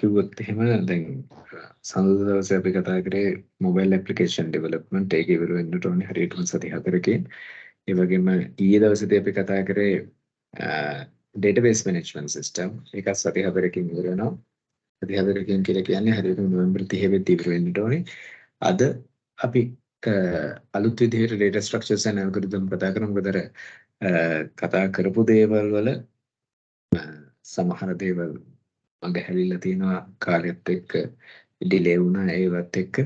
කිව්වොත් එහෙම දැන් සඳුදා දවසේ අපි කතා කරේ මොබයිල් ඇප්ලිකේෂන් ඩෙවලොප්මන්ට් ඒක ඉවර වෙන්නට ඕනේ හරියටම සති 4කින්. ඒ වගේම ඊයේ දවසේදී අපි කතා කරේ database management system ඒක සති 4කින් ඉවර වෙනවා. සති 4කින් කියලා කියන්නේ හරියටම නොවැම්බර් 30 වෙද්දී ඉවර වෙන්නට ඕනේ. අද අපි අලුත් විදිහට data structures and algorithm කතා කරමු. මොකද කතා කරපු දේවල් වල සමහර දේවල් මග හැලිලා තියෙනවා කාලෙත් එක්ක ඩිලේ වුණා ඒවත් එක්ක.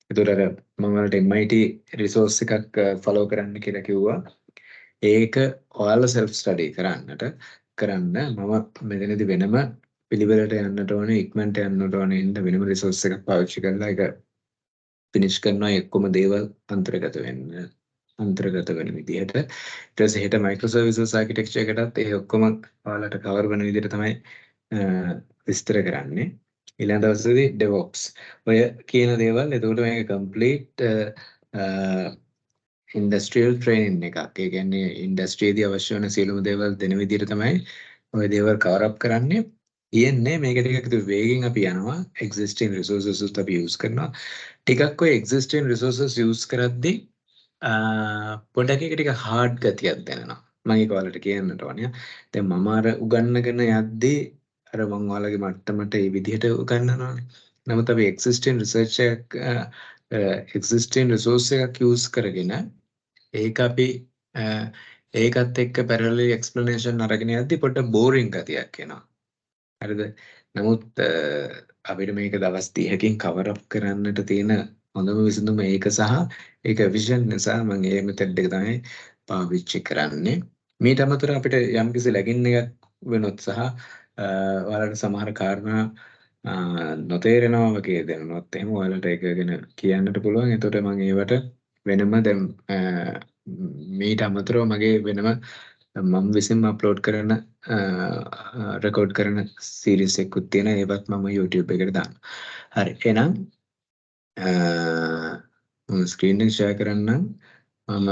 ඒතර මම වලට MIT රිසෝස් එකක් ෆලෝ කරන්න කියලා කිව්වා. ඒක ඔයාලා self study කරන්න මම මෙතනදී වෙනම පිළිවෙලට යන්නට ඕනේ ඉක්මනට යන්නට ඕනේ ඉන්න වෙනම රිසෝස් එකක් පාවිච්චි කරලා ඒක ෆිනිෂ් කරනවා එක්කම දේවල් අන්තර්ගත වෙන විදිහට. ඊට පස්සේ හෙට මයික්‍රෝ සර්විසස් ආකිටෙක්චර් එකටත් ඒ ඔක්කොම ඔයාලට කවර් වෙන විදිහට තමයි විස්තර කරන්නේ. ඊළඟ දවසේදී DevOps ඔය කියන දේවල් එතකොට මේක complete industrial training එකක්. ඒ කියන්නේ ඉන්ඩස්ට්‍රියේදී අවශ්‍ය වෙන සියලුම දේවල් දෙන විදිහට තමයි ඔය දේවල් කවර් අප් කරන්නේ. ඉන්නේ මේක ටිකක් වේගෙන් අපි යනවා. existing resources උත් අපි use කරනවා. ටිකක් ඔය existing resources use කරද්දී පොඩක් එක ටික hard ගතියක් දැනෙනවා. මම ඒක ඔයාලට කියන්නට ඕනේ. දැන් මම අර උගන්නගෙන යද්දී අර මම ඔයාලගේ මට්ටමට ඒ විදිහට උගන්වනවානේ. නමුත් අපි existing research එකක් existing resource එකක් use කරගෙන ඒක අපි ඒකත් එක්ක parallel explanation අරගෙන යද්දී පොඩ්ඩක් boring ගතියක් එනවා. හරිද? නමුත් අපිට මේක දවස් 30කින් cover up කරන්නට තියෙන හොඳම විසඳුම ඒක සහ ඒක vision නිසා මම මේ method එක තමයි පාවිච්චි කරන්නේ. මීට අමතරව අපිට යම්කිසි ලැගින් එකක් වෙනොත් සහ ඔයාලට සමහර කාරණා නොතේරෙනවා වගේ දැනුනොත් එහෙම ඔයාලට ඒක ගැන කියන්නට පුළුවන්. එතකොට මම ඒවට වෙනම දැන් මීට අමතරව මගේ වෙනම මම විසින්ම අප්ලෝඩ් කරන රෙකෝඩ් කරන සීරීස් එකකුත් තියෙනවා. ඒවත් මම YouTube එකට දානවා. හරි. එහෙනම් මම ස්ක්‍රීන් එක ෂෙයා කරන්නම්. මම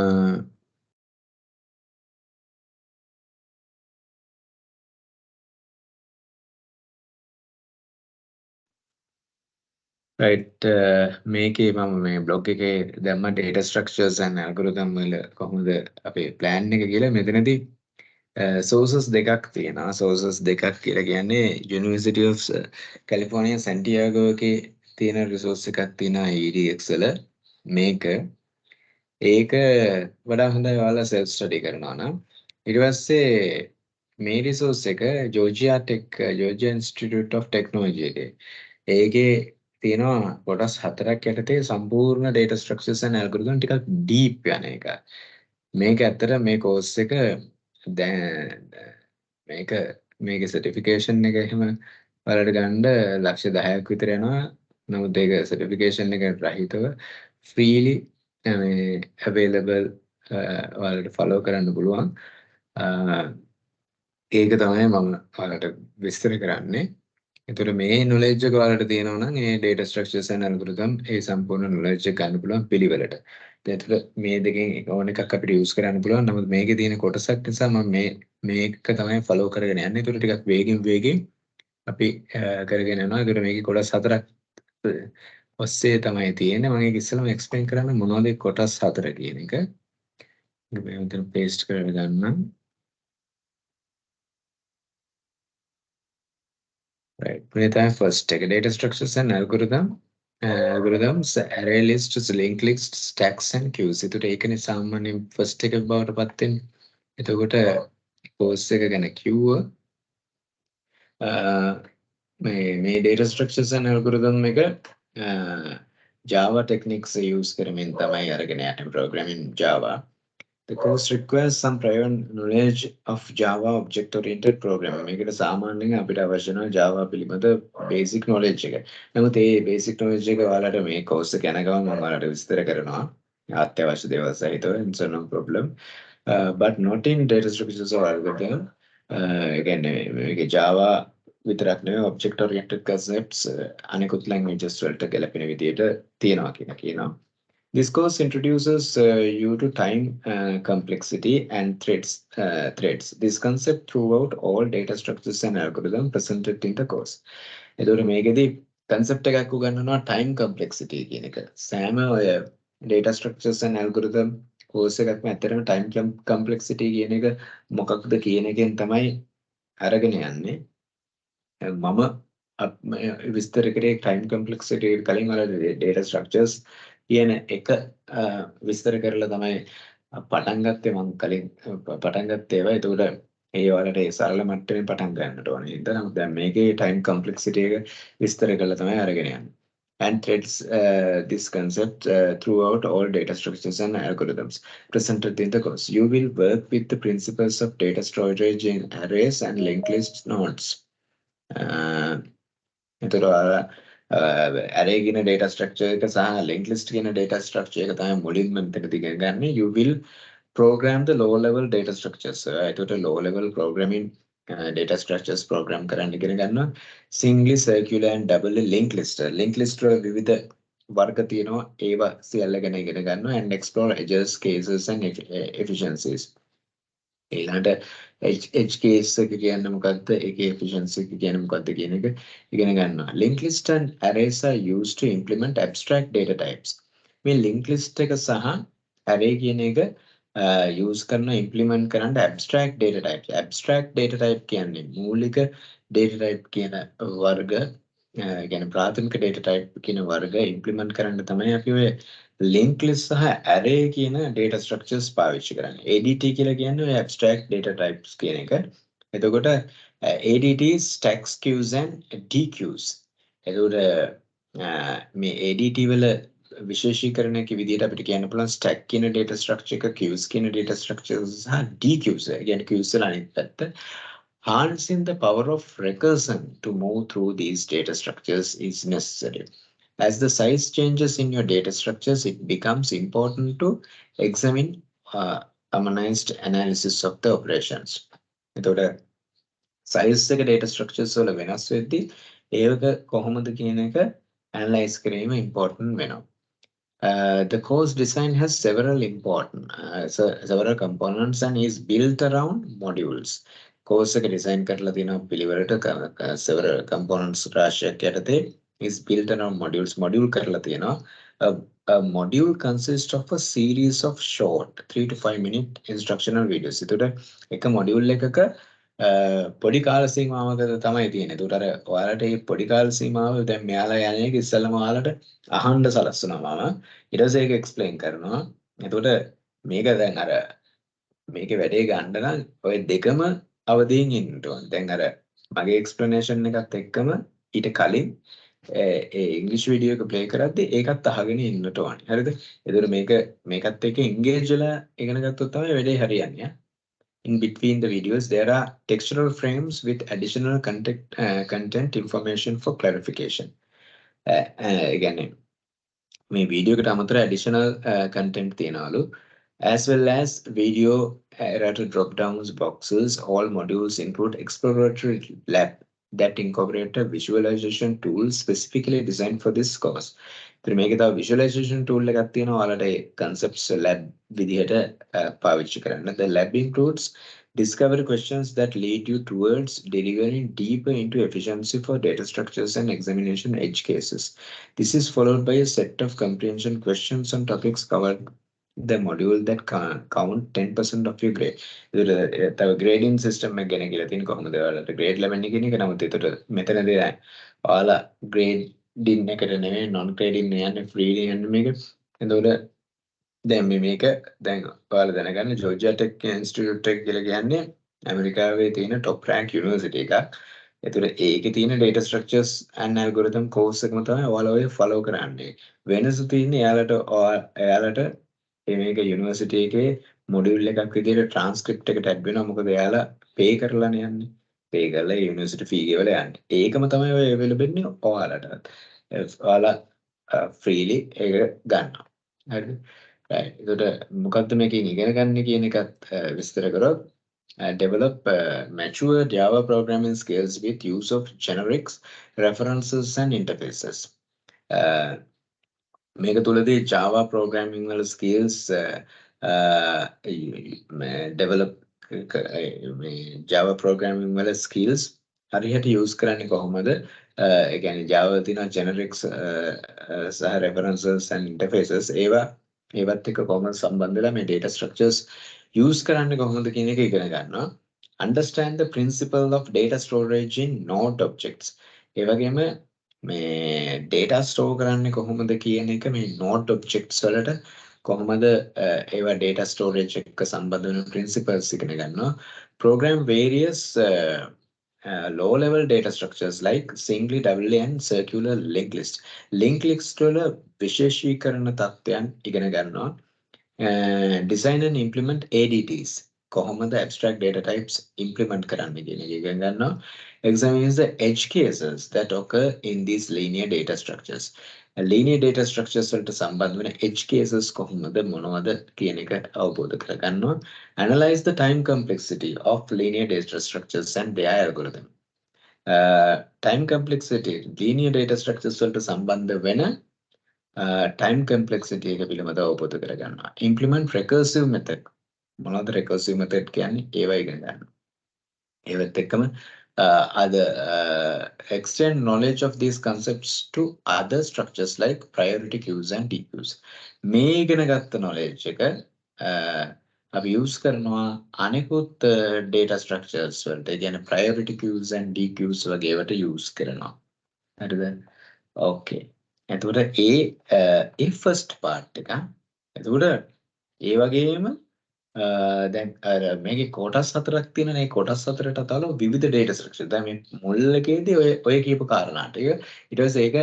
right මේකේ මම මේ බ්ලොග් එකේ දැම්ම data structures and algorithm වල කොහොමද අපේ plan එක කියලා. මෙතනදී sources දෙකක් තියෙනවා. sources දෙකක් කියලා කියන්නේ University of California San Diego එකේ තියෙන resource එකක් තියෙනවා EDX වල. මේක ඒක වඩා හොඳයි ඔයාලා self study කරනවා නම්. ඊට පස්සේ මේ resource එක Georgia Institute of Technology එකේ. ඒකේ තියෙනවා කොටස් 4ක් යටතේ සම්පූර්ණ data structures and algorithm ටිකක් deep යන එක. මේක ඇත්තට මේ course එක දැන් මේකේ certification එක එහෙම වලට ගන්න ලක්ෂ 10ක් විතර යනවා. නමුත් ඒක certification එක රහිතව freely available ඔයාලට follow කරන්න පුළුවන්. ඒක තමයි මම ඔයාලට විස්තර කරන්නේ. එතකොට මේ knowledge එක ඔයාලට තියෙනවා නම් ඒ data structures and algorithm ඒ සම්පූර්ණ knowledge එක ගන්න පුළුවන් පිළිවෙලට. එතකොට මේ දෙකෙන් ඕන එකක් අපිට use කරන්න පුළුවන්. නමුත් මේකේ තියෙන කොටසක් නිසා මම මේක තමයි follow කරගෙන යන්නේ. ඒතකොට ටිකක් වේගෙන් අපි කරගෙන යනවා. ඒතකොට මේකේ කොටස් 4ක් ඔස්සේ තමයි තියෙන්නේ. මම ඒක ඉස්සෙල්ලාම explain කරන්න මොනවද කොටස් 4 කියන එක. මම මෙතන paste කරලා ගන්නම්. Right. With our first take data structures and algorithms, array lists, linked lists, stacks and queues. ඒකට ඒකනේ සාමාන්‍යයෙන් first එක බවට පත් වෙන්නේ. එතකොට course එක ගැන කිව්ව මේ data structures and algorithm එක Java techniques use කරමින් තමයි අරගෙන යන්නේ programming Java. The course requires some prior knowledge of Java object-oriented programming. මේකට සාමාන්‍යයෙන් අපිට අවශ්‍ය වෙන Java පිළිබඳ basic knowledge එක. නමුත් මේ basic knowledge එක ඔයාලට මේ course එක යන ගමන් මම ඔයාලට විස්තර කරනවා. අත්‍යවශ්‍ය දේවල් සහිතව. It's no problem. But not in data structures or algorithm. Again, මේකේ Java විතරක් නෙවෙයි object-oriented concepts අනිකුත් languages වලට ගැලපෙන විදිහට තියෙනවා කියනවා. This course introduces you to time complexity and threads. This concept throughout all data structures and algorithm presented in the course. එතකොට මේකෙදි concept එකක් උගන්වනවා time complexity කියන එක. සෑම ඔය data structures and algorithm course එකක්ම ඇත්තටම time complexity කියන එක මොකක්ද කියන එකෙන් තමයි අරගෙන යන්නේ. මම විස්තර කරේ time complexity කලින් වල data structures කියන එක විස්තර කරලා තමයි පටන් ගත්තේ මම කලින් පටන් ගත්තේ ඒවා. ඒකට ඒ වලට ඒ සරල මට්ටමින් පටන් ගන්නට ඕනේ. ඉතින් නමුත් දැන් මේකේ time complexity එක විස්තර කරලා තමයි අරගෙන යන්නේ. And threads this concept throughout all data structures and algorithms presented in the course. You will work with the principles of data storage in arrays and linked list nodes. එතකොට array කියන data structure එක සහ linked list කියන data structure එක තමයි මුලින්ම මෙතනදී ඉගෙන ගන්න. You will program the low level data structures. එතකොට low level programming data structures program කරන්න ඉගෙන ගන්නවා. Singly, circular and double linked list. Linked list වල විවිධ වර්ග තියෙනවා. ඒවා සියල්ල ගැන ඉගෙන ගන්නවා and explore edges, cases and efficiencies. ඊළඟට edge case එක කියන්නේ මොකක්ද? ඒකේ efficiency එක කියන්නේ මොකක්ද කියන එක ඉගෙන ගන්නවා. Linked list and arrays are used to implement abstract data types. මේ linked list එක සහ array කියන එක use කරන implement කරන්න abstract data types. Abstract data type කියන්නේ මූලික data type කියන වර්ග කියන්නේ ප්‍රාථමික data type කියන වර්ග implement කරන්න තමයි අපි ඔය linked list සහ array කියන data structures පාවිච්චි කරන්නේ. ADT කියලා කියන්නේ ඔය abstract data types කියන එක. එතකොට ADT stacks, queues and dequeues. එතකොට මේ ADT වල විශේෂීකරණයක විදිහට අපිට කියන්න පුළුවන් stack කියන data structure එක, queues කියන data structures සහ dequeues. කියන්නේ queues වල අනිත් පැත්ත. Harnessing the power of recursion to move through these data structures is necessary. As the size changes in your data structures, it becomes important to examine harmonized analysis of the operations. එතකොට size එක data structures වල වෙනස් වෙද්දී ඒක කොහොමද කියන එක analyze කිරීම important වෙනවා. The course design has several components and is built around modules. Course එක design කරලා තියෙනවා පිළිවෙලට several components රාශියක් යටතේ is built around modules. Module කරලා තියෙනවා. A module consists of a series of short 3 to 5 minute instructional videos. ඒතකොට එක module එකක පොඩි කාල සීමාවක තමයි තියෙන්නේ. ඒතකොට අර ඔයාලට මේ පොඩි කාල සීමාව දැන් මෙයාලා යන්නේ ඉස්සෙල්ලාම ඔයාලට අහන්න සලස්වනවා මම. ඊට පස්සේ ඒක explain කරනවා. එතකොට මේක දැන් අර මේකේ වැඩේ ගන්න නම් ඔය දෙකම අවදීන් ඉන්න ඕනේ. දැන් අර මගේ explanation එකත් එක්කම ඊට කලින් ඒ ඉංග්‍රීසි වීඩියෝ එක ප්ලේ කරද්දී ඒකත් අහගෙන ඉන්නට ඕනේ. හරිද? එතකොට මේකත් එක්ක engage වෙලා ඉගෙන ගත්තොත් තමයි වැඩේ හරියන්නේ. In between the videos, there are textual frames with additional content information for clarification. Again, මේ වීඩියෝ එකට අමතර additional content තියනවලු. As well as video errata drop downs boxes. All modules include exploratory lab that incorporate a visualization tool specifically designed for this course. ඉතින් මේකේ තව visualization tool එකක් තියෙනවා ඔයාලට ඒ concepts lab විදිහට පාවිච්චි කරන්න. The lab includes discovery questions that lead you towards delivering deeper into efficiency for data structures and examination edge cases. This is followed by a set of comprehension questions on topics covered the module that count 10% of your grade. තව grading system එක ගැන කියලා තියෙන කොහොමද ඔයාලට grade ලැබෙන්නේ කියන එක. නමුත් ඒතර මෙතනදී ඔයාලා grading එකට නෙමෙයි non grading යන්නේ free යන්නේ මේක. එතකොට දැන් මේක දැන් ඔයාලා දැනගන්න ජෝර්ජියා ටෙක් ඉන්ස්ටිටියුට් එක කියලා කියන්නේ ඇමරිකාවේ තියෙන top rank university එකක්. ඒතර ඒකේ තියෙන data structures and algorithm course එකම තමයි ඔයාලා ඔය follow කරන්නේ. වෙනස තියෙන්නේ එයාලට මේක යුනිවර්සිටි එකේ මොඩියුල් එකක් විදිහට ට්‍රාන්ස්ක්‍රිප්ට් එකට ඇඩ් වෙනවා. මොකද එයාලා පේ කරලානේ යන්නේ. පේ කරලා යුනිවර්සිටි ෆී ගෙවලා යන්නේ. ඒකම තමයි ඔය available වෙන්නේ ඔයාලට. ඔයාලා freely ඒක ගන්නවා. හරිද? right. ඒකට මොකද්ද මේකෙන් ඉගෙන ගන්න කියන එකත් විස්තර කරොත් develop mature Java programming skills with use of generics, references and interfaces. මේක තුලදී Java programming වල skills develop මේ Java programming වල skills හරියට use කරන්නේ කොහොමද? ඒ කියන්නේ Java තියෙන generics සහ references and interfaces ඒවත් එක්ක කොහොමද සම්බන්ධ වෙලා මේ data structures use කරන්නේ කොහොමද කියන එක ඉගෙන ගන්නවා. Understand the principle of data storage in node objects. ඒ වගේම මේ data store කරන්නේ කොහොමද කියන එක මේ node objects වලට කොහොමද ඒවා data storage එක්ක සම්බන්ධ වෙන principles ඉගෙන ගන්නවා. Program various low level data structures like singly, doubly and circular linked list. Linked list වල විශේෂීකරණ තත්ත්වයන් ඉගෙන ගන්නවා. Design and implement ADTs. කොහොමද abstract data types implement කරන්න කියන එක ඉගෙන ගන්නවා. Examines the edge cases that occur in these linear data structures. Linear data structures වලට සම්බන්ධ වෙන edge cases කොහොමද මොනවද කියන එක අවබෝධ කරගන්නවා. Analyze the time complexity of linear data structures and their algorithm. Time complexity linear data structures වලට සම්බන්ධ වෙන time complexity එක පිළිබඳව අවබෝධ කරගන්නවා. Implement recursive method. මොනවද recursive method කියන්නේ? ඒවා ඉගෙන ගන්නවා. ඒවත් එක්කම other extend knowledge of these concepts to other structures like priority queues and DQs. මේ ඉගෙන ගත්ත knowledge එක අපි use කරනවා අනෙකුත් data structures වලට. ඒ කියන්නේ priority queues and DQs වගේ ඒවට use කරනවා. හරිද? Okay. එතකොට ඒ first part එක. එතකොට ඒ වගේම දැන් අර මේකේ කොටස් හතරක් තියෙනවා. මේ කොටස් හතරට අදාළව විවිධ data structure. දැන් මේ මුල් එකේදී ඔය කියපු කාරණාට ඊට පස්සේ ඒක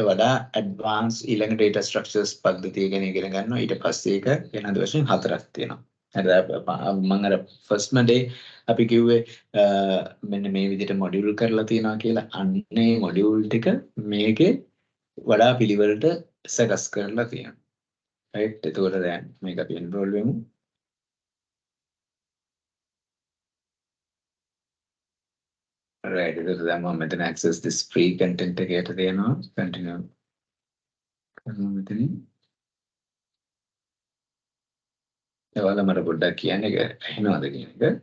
වඩා advanced ඊළඟ data structures පද්ධතිය ගැන ඉගෙන ගන්නවා. ඊට පස්සේ ඒක වෙනද වශයෙන් හතරක් තියෙනවා. හරිද? මම අර first day අපි කිව්වේ මෙන්න මේ විදිහට මොඩියුල් කරලා තියෙනවා කියලා. අන්නේ මොඩියුල් ටික මේකේ වඩා පිළිවෙලට සකස් කරලා තියෙනවා. right? එතකොට දැන් මේක අපි enroll වෙමු. right. එතකොට දැන් මම මෙතන access this free content එකට දෙනවා. continue කරමු මෙතනින්. ඒවල මට පොඩ්ඩක් කියන්න එක ඇහෙනවද කියන එක.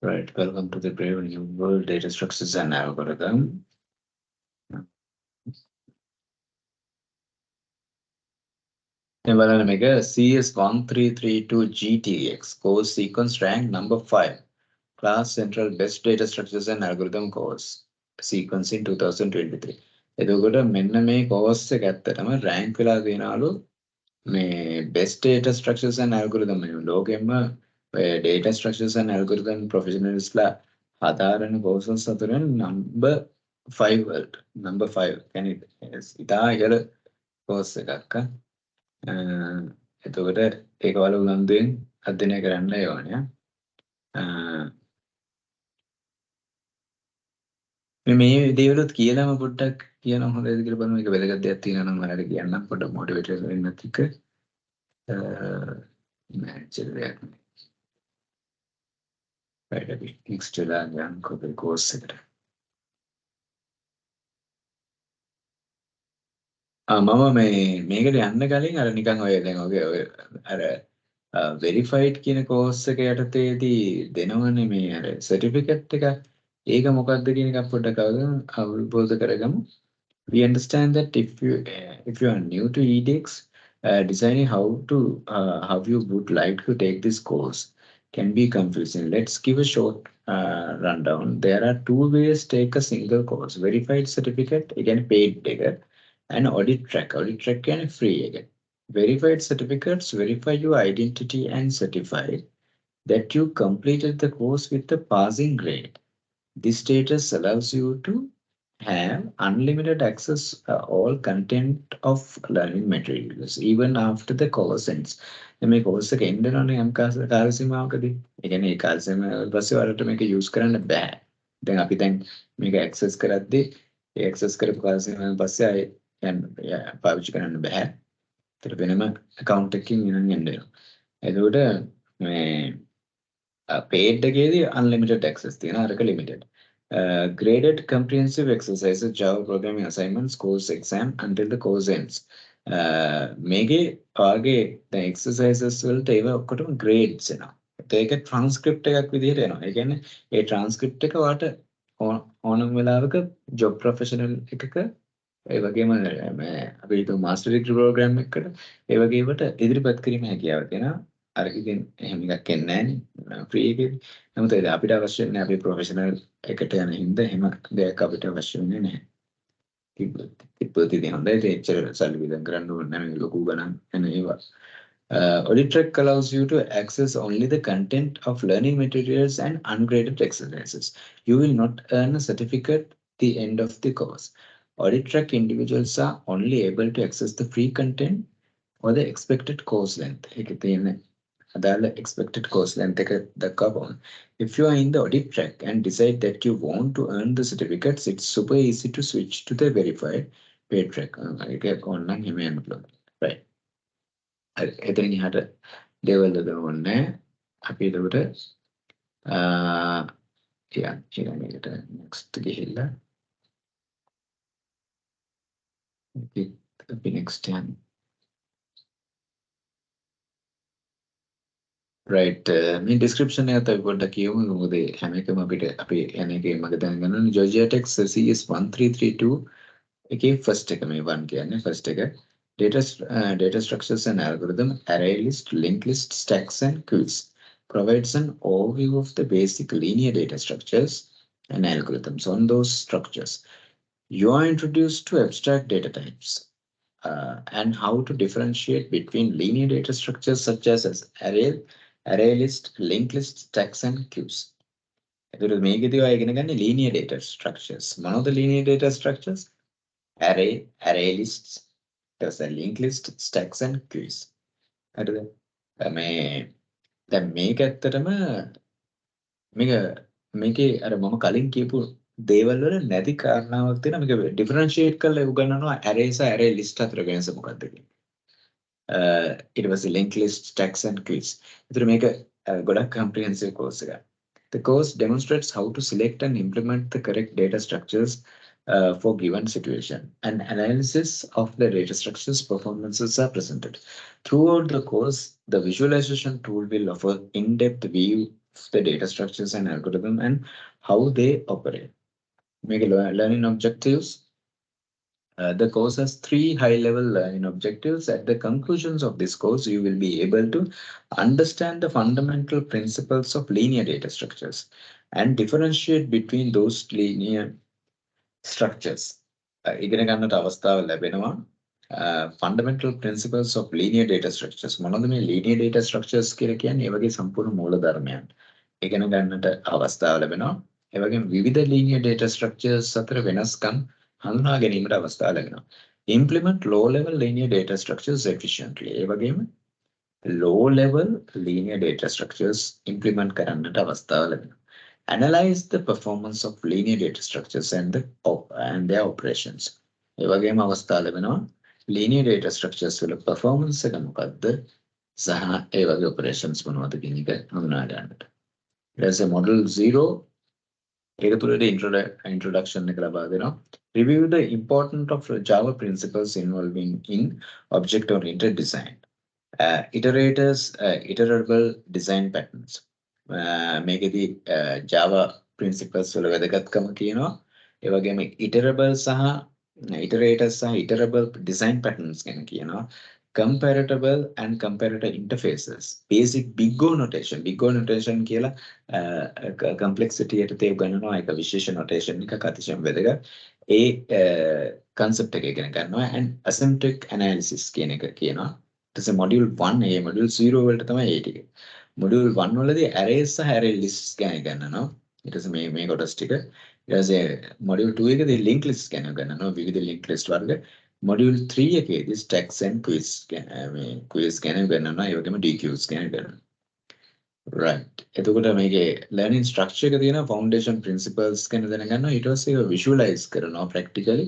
Right, welcome to the brave new world data structures and algorithm. බලන්න මේක CS1332 GTX course sequence rank number 5 class central best data structures and algorithm course sequence in 2023. එතකොට මෙන්න මේ course එක ඇත්තටම rank වෙලා දෙනවලු මේ best data structures and algorithm ලෝකෙම data structures and algorithm professionals ලා හදාරන courses අතරින් number 5 වලට number 5 කියන්නේ ඉතා ඉහළ course එකක්. එතකොට ඒක වල උනන්දුවෙන් අධ්‍යයනය කරන්න ඕනේ. මේ දේවලුත් කියලාම පොඩ්ඩක් කියන හොඳයිද කියලා බලමු. මේක වැදගත් දෙයක් තියෙනවා නම් ඔයාලට කියන්නම් පොඩ්ඩක් මොටිවේට් වෙන්නත් එක්ක. මෑච් දෙයක්. right අපි next ලාගෙන කොපි course එකට. මම මේකට යන්න කලින් අර නිකන් ඔය දැන් ඔය අර verified කියන course එක යටතේදී දෙනවනේ මේ අර certificate එක. ඒක මොකක්ද කියන එක පොඩ්ඩක් අවබෝධ කරගමු. We understand that if you are new to edX, deciding how you would like to take this course can be confusing. Let's give a short rundown. There are two ways to take a single course: verified certificate, again paid ticket, and audit track. Audit track can free again. Verified certificates verify your identity and certify that you completed the course with the passing grade. This status allows you to have unlimited access all content of learning materials even after the course ends. මේ course එක end වෙනවනේ යම් කාල සීමාවකදී. ඒ කියන්නේ ඒ කාල සීමාව පස්සේ ඔයාලට මේක use කරන්න බෑ. දැන් අපි දැන් මේක access කරද්දී ඒ access කරපු කාල සීමාවෙන් පස්සේ ආයේ පාවිච්චි කරන්න බෑ. ඒතර වෙනම account එකකින් එන්න වෙනවා. එතකොට මේ paid එකේදී unlimited access තියෙනවා අරක limited. Graded comprehensive exercises Java programming assignments course exam until the course ends. මේකේ ඔයාගේ දැන් exercises වලට ඒවා ඔක්කොටම grades එනවා. ඒක transcript එකක් විදිහට එනවා. ඒ කියන්නේ ඒ transcript එක ඔයාට ඕනම වෙලාවක job professional එකක ඒ වගේම අපි හිතමු master degree program එකකට ඒ වගේ ඒවට ඉදිරිපත් කිරීමේ හැකියාව තියෙනවා. අර ඉතින් එහෙම එකක් එන්නේ නැහැ ෆ්‍රී එකේදී. නමුත් ඒක අපිට අවශ්‍ය නැහැ. අපි ප්‍රොෆෙෂනල් එකට යන හින්දා එහෙම දෙයක් අපිට අවශ්‍ය වෙන්නේ නැහැ. තිබ්බොත් ඉතින් හොඳයි. ඒක එච්චර සල්ලි වියදම් කරන්න ඕනේ නැහැ. මේ ලොකු ගණන් එන ඒවා. Audit track allows you to access only the content of learning materials and ungraded exercises. You will not earn a certificate at the end of the course. Audit track individuals are only able to access the free content or the expected course length. ඒකේ තියෙන අදාළ expected course length එක දක්වපුවම. If you are in the audit track and decide that you want to earn the certificates, it's super easy to switch to the verified paid track. ඒක ඕනනම් එහෙම යන්න පුළුවන්. Right. එතනින් එහාට දේවල් දවන්න අපි එතකොට ඊළඟට next ගිහිල්ලා අපි next යන්න. Right. මේ description එක තමයි පොඩ්ඩක් කියමු. මොකද හැම එකම අපිට අපි යන එකේ මග දැනගන්න ඕනේ. Georgia Tech CS 1332 එකේ first එක මේ 1 කියන්නේ first එක. Data structures and algorithm, array list, linked list, stacks and queues. Provides an overview of the basic linear data structures and algorithms on those structures. You are introduced to abstract data types and how to differentiate between linear data structures such as array list, linked list, stacks and queues. එතකොට මේකදී ඔය ඉගෙන ගන්න linear data structures. මොනවද linear data structures? Array lists, there's a linked list, stacks and queues. හරිද? මේ දැන් මේක ඇත්තටම මේකේ අර මම කලින් කියපු දේවල් වල නැති කාරණාවක් තියෙනවා. මේක ඩිෆරන්ෂিয়েට් කරලා උගන්වනවා array සහ array list අතර වෙනස මොකක්ද කියලා. ඊට පස්සේ linked list, stacks and queues. ඒතර මේක ගොඩක් comprehensive course එකක්. The course demonstrates how to select and implement the correct data structures for given situation. An analysis of the data structures performances are presented. Throughout the course, the visualization tool will offer in-depth view of the data structures and algorithm and how they operate. Make learning objectives. The course has 3 high-level learning objectives. At the conclusions of this course, you will be able to understand the fundamental principles of linear data structures and differentiate between those linear structures. ඉගෙන ගන්නට අවස්ථාව ලැබෙනවා. Fundamental principles of linear data structures. මොනවද මේ linear data structures කියලා කියන්නේ? ඒ වගේ සම්පූර්ණ මූලධර්මයන් ඉගෙන ගන්නට අවස්ථාව ලැබෙනවා. ඒ වගේම විවිධ linear data structures අතර වෙනස්කම් හඳුනා ගැනීමට අවස්ථාව ලැබෙනවා. Implement low level linear data structures efficiently. ඒ වගේම low level linear data structures implement කරන්නට අවස්ථාව ලැබෙනවා. Analyze the performance of linear data structures and their operations. ඒ වගේම අවස්ථාව ලැබෙනවා linear data structures වල performance එක මොකක්ද සහ ඒ වගේ operations මොනවද කියන එක හඳුනා ගන්නට. ඊට පස්සේ model 0 ඒක තුළදී introduction එක ලබා දෙනවා. Review the importance of Java principles involving in object-oriented design. Iterable design patterns. මේකෙදී Java principles වල වැදගත්කම කියනවා. ඒ වගේම iterable සහ iterators සහ iterable design patterns ගැන කියනවා. Comparable and comparator interfaces. Basic big O notation. Big O notation කියලා complexity එකට උගන්වනවා. ඒක විශේෂ notation එකක් අතිශයින් වැදගත්. ඒ concept එක ඉගෙන ගන්නවා and asymptotic analysis කියන එක කියනවා. ඊට පස්සේ module 1 ඒ module 0 වලට තමයි ඒ ටික. module 1 වලදී arrays සහ array lists ගැන ගන්නවා. ඊට පස්සේ මේ කොටස් ටික. ඊට පස්සේ module 2 එකේදී linked lists ගැන ගන්නවා. විවිධ linked list වර්ග. module 3 එකේදී stacks and queues queues ගැන ගන්නවා. ඒ වගේම dequeues ගැන ගන්නවා. right. එතකොට මේකේ learning structure එක තියෙනවා foundation principles ගැන දැනගන්නවා. ඊට පස්සේ ඒක visualize කරනවා practically.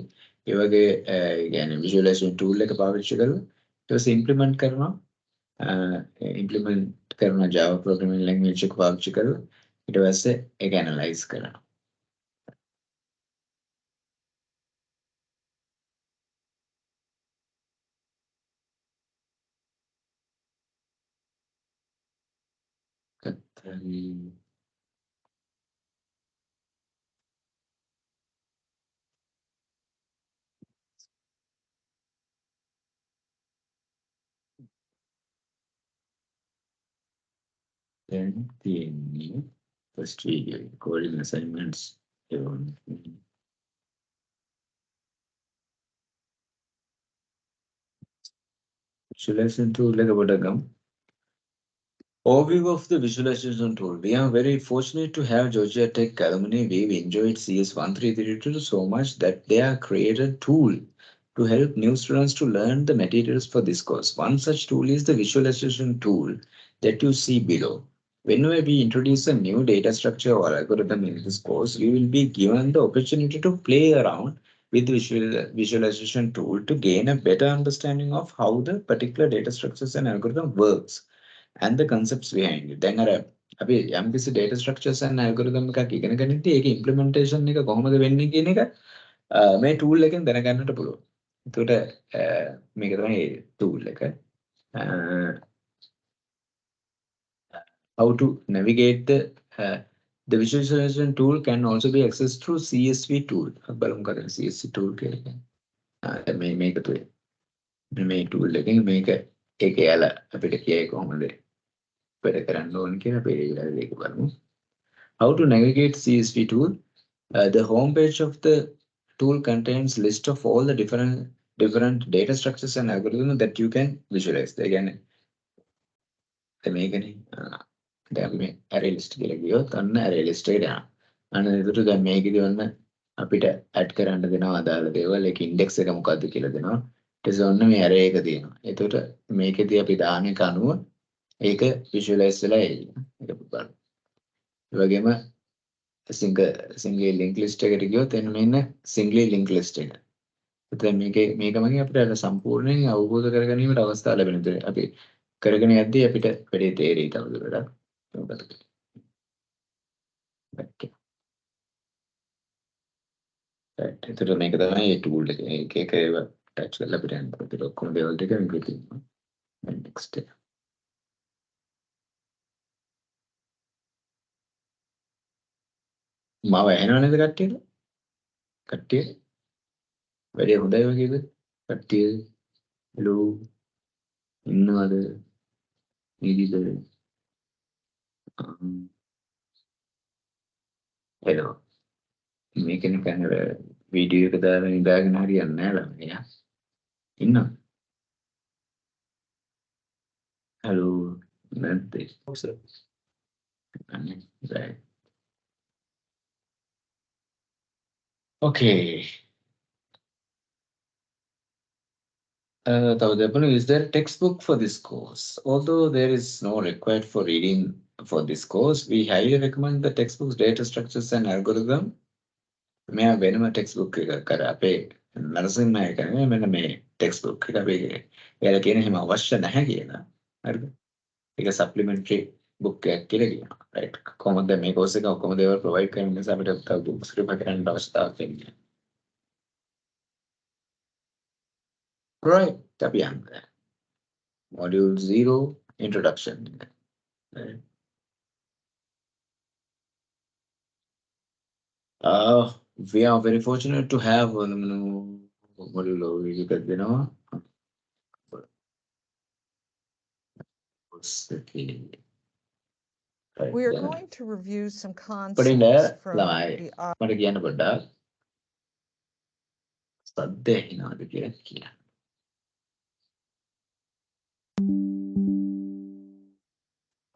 ඒ වගේ يعني visualization tool එක පාවිච්චි කරලා ඊට පස්සේ implement කරනවා. implement කරන Java programming language එක පාවිච්චි කරලා ඊට පස්සේ ඒක analyze කරනවා. Then තියෙන්නේ first video coding assignments. Visualization tool එක පොඩ්ඩක් ගමු. Overview of the visualization tool. We are very fortunate to have Georgia Tech alumni. We've enjoyed CS1332 so much that they have created a tool to help new students to learn the materials for this course. One such tool is the visualization tool that you see below. Whenever we introduce a new data structure or algorithm in this course, we will be given the opportunity to play around with the visualization tool to gain a better understanding of how the particular data structures and algorithm works and the concepts behind it. දැන් අර අපි යම්කිසි data structures and algorithm එකක් ඉගෙන ගනිද්දී ඒකේ implementation එක කොහොමද වෙන්නේ කියන එක මේ tool එකෙන් දැනගන්නට පුළුවන්. එතකොට මේක තමයි tool එක. How to navigate the visualization tool can also be accessed through CSV tool. බලමු කලින් CSV tool කියලා කියන්නේ. මේක තුල මේ tool එකෙන් මේක ඒක යාලා අපිට කියයි කොහොමද වැඩ කරන්න ඕන කියලා අපි ඒක බලමු. How to navigate CSV tool? The home page of the tool contains list of all the different data structures and algorithms that you can visualize. ඒ කියන්නේ මේකනේ දැන් මේ array list කියලා ගියොත් අන්න array list එකට යනවා. අන්න ඒකට දැන් මේකේදී ඔන්න අපිට add කරන්න දෙනවා අදාළ දේවල්. ඒක index එක මොකද්ද කියලා දෙනවා. ඊට පස්සේ ඔන්න මේ array එක තියෙනවා. එතකොට මේකේදී අපි දාන එක අනුව ඒක visualize වෙලා එයි. ඒක බලන්න. ඒ වගේම single link list එකට ගියොත් එන්න මෙන්න single link list එක. එතන මේක මගින් අපිට සම්පූර්ණයෙන් අවබෝධ කරගැනීමට අවස්ථාව ලැබෙනවා. අපි කරගෙන යද්දී අපිට වැඩි තේරෙයි තවදුරටත්. එතකොට මේක තමයි ඒ tool එක. ඒක ඒව touch කරලා අපිට යන්න පුළුවන්. ඔක්කොම දේවල් ටික මේකේ තියෙනවා. next එක. මාව ඇහෙනව නේද කට්ටියට? කට්ටිය වැඩි හොඳයි වගේද? කට්ටිය hello ඉන්නවද? නේද? hello මේක නිකන් වීඩියෝ එක දාලා ඉඳාගෙන හරියන්නේ නැහැ ළමයා. ඉන්නවද? hello නැද්ද? ඔව් sir. right. Okay. Is there a textbook for this course? Although there is no required for reading for this course, we highly recommend the textbooks, data structures and algorithm. මේ වෙනම textbook එකක් අර අපේ නරසිංහ එක නේ මෙන්න මේ textbook එක අපි එයාලා කියන හැම අවශ්‍ය නැහැ කියලා. හරිද? ඒක supplementary book එකක් කියලා කියනවා. right? කොහොමද මේ course එක ඔක්කොම දේවල් provide කරන නිසා අපිට තව books refer කරන්න අවස්ථාවක් වෙන්නේ. Right. අපි යන්න. Module 0 introduction. Right. We are very fortunate to have module එකක් දෙනවා. We are going to review some concepts from the මට කියන්න පොඩ්ඩක්. සද්ද එනවාද කියලා කියන්න.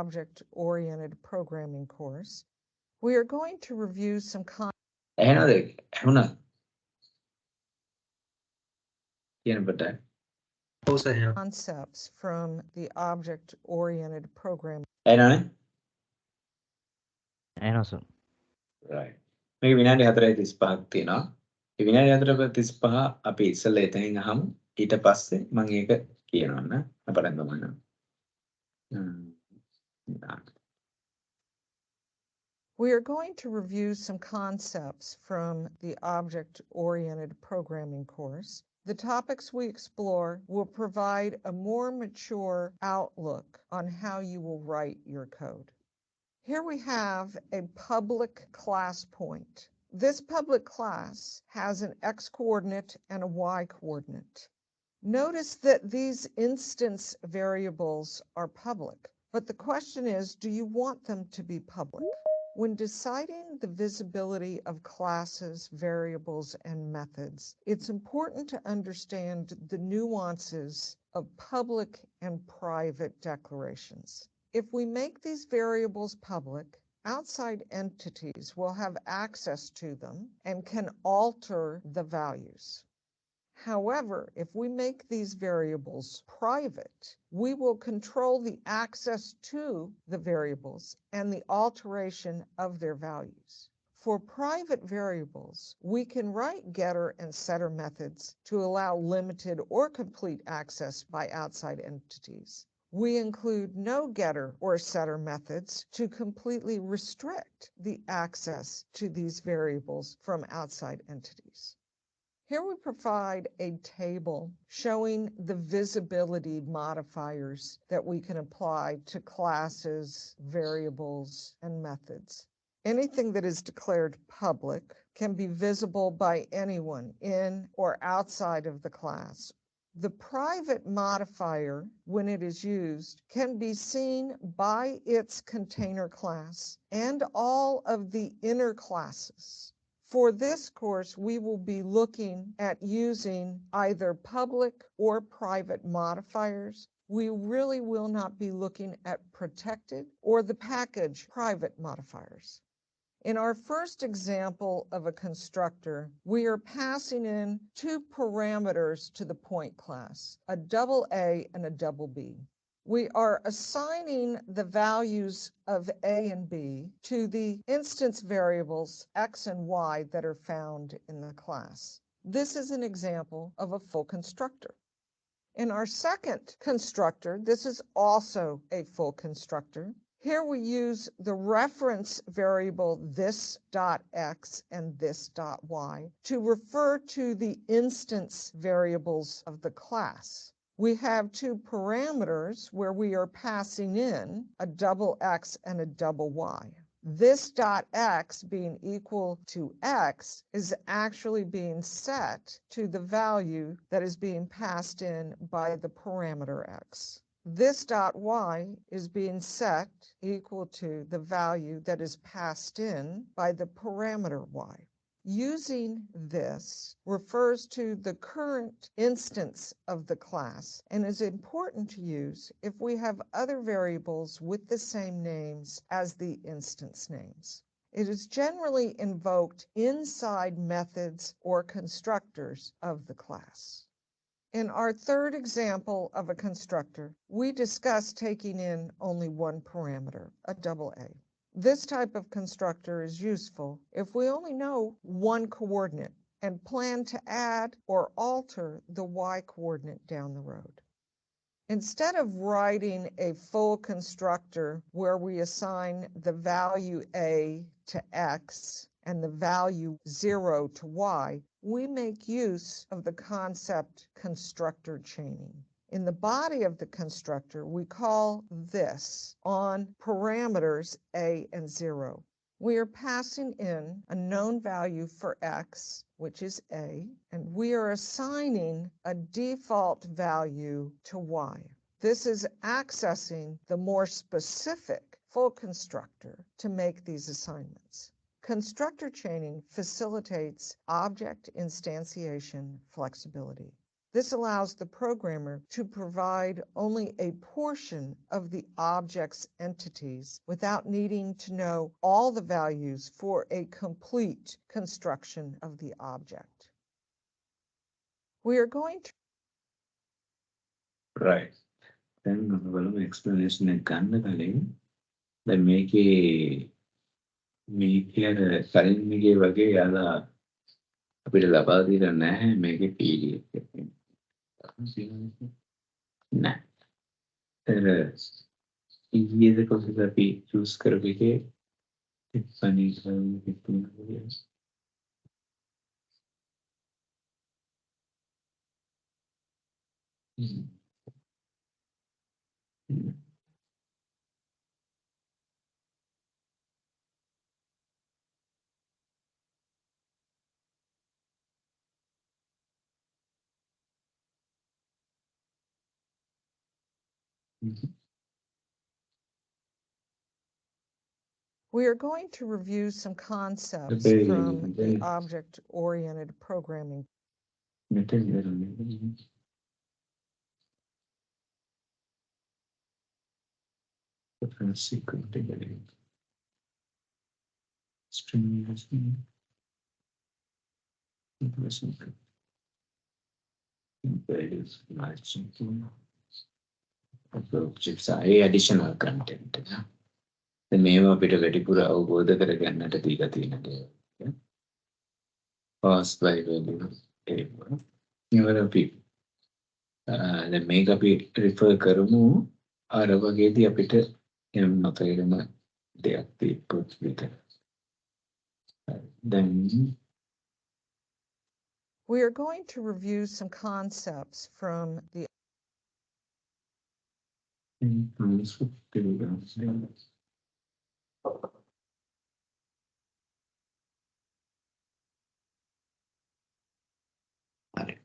object-oriented programming course. We are going to review some ඇහෙනවද? ඇහුණා? කියන්න පොඩ්ඩක්. concepts from the object-oriented programming. ඇහෙනවනේ? ඇහෙනවා සර්. right. මේක විනාඩි 4:35ක් තියෙනවා. ඒ විනාඩි 4:35 අපි ඉස්සෙල්ලා එතනින් අහමු. ඊට පස්සේ මම ඒක කියනවන්න අපරන් ගමන. We are going to review some concepts from the object-oriented programming course. The topics we explore will provide a more mature outlook on how you will write your code. Here we have a public class point. This public class has an x coordinate and a y coordinate. Notice that these instance variables are public, but the question is, do you want them to be public? When deciding the visibility of classes, variables, and methods, it's important to understand the nuances of public and private declarations. If we make these variables public, outside entities will have access to them and can alter the values. However, if we make these variables private, we will control the access to the variables and the alteration of their values. For private variables, we can write getter and setter methods to allow limited or complete access by outside entities. We include no getter or setter methods to completely restrict the access to these variables from outside entities. Here we provide a table showing the visibility modifiers that we can apply to classes, variables, and methods. Anything that is declared public can be visible by anyone in or outside of the class. The private modifier, when it is used, can be seen by its container class and all of the inner classes. For this course, we will be looking at using either public or private modifiers. We really will not be looking at protected or the package private modifiers. In our first example of a constructor, we are passing in two parameters to the point class, a double A and a double B. We are assigning the values of A and B to the instance variables X and Y that are found in the class. This is an example of a full constructor. In our second constructor, this is also a full constructor. Here we use the reference variable this.x and this.y to refer to the instance variables of the class. We have two parameters where we are passing in a double x and a double y. This.x being equal to x is actually being set to the value that is being passed in by the parameter x. This.y is being set equal to the value that is passed in by the parameter y. Using this refers to the current instance of the class and is important to use if we have other variables with the same names as the instance names. It is generally invoked inside methods or constructors of the class. In our third example of a constructor, we discuss taking in only one parameter, a double A. This type of constructor is useful if we only know one coordinate and plan to add or alter the y coordinate down the road. Instead of writing a full constructor where we assign the value A to X and the value 0 to Y, we make use of the concept constructor chaining. In the body of the constructor, we call this on parameters A and 0. We are passing in a known value for X, which is A, and we are assigning a default value to Y. This is accessing the more specific full constructor to make these assignments. Constructor chaining facilitates object instantiation flexibility. This allows the programmer to provide only a portion of the object's entities without needing to know all the values for a complete construction of the object. We are going to Right. Then we explanation එක ගන්න කලින් දැන් මේකේ කලින් මේකේ වගේ යාලා අපිට ලබා දීලා නැහැ මේකේ PDF එකක්. නෑ. ඊයේද කොහොමද අපි චූස් කරපු එකේ ටිප්පණි We are going to review some concepts from the object-oriented programming. additional content. දැන් මේවා අපිට වැඩිපුර අවබෝධ කරගන්නට දීලා තියෙන දේවල්. Pass by value ඒවා. ඉවර අපි දැන් මේක අපි රිෆර් කරමු අර වගේදී අපිට එම් නොතේරෙන දෙයක් තිබ්බොත් විතර. Then We are going to review some concepts from the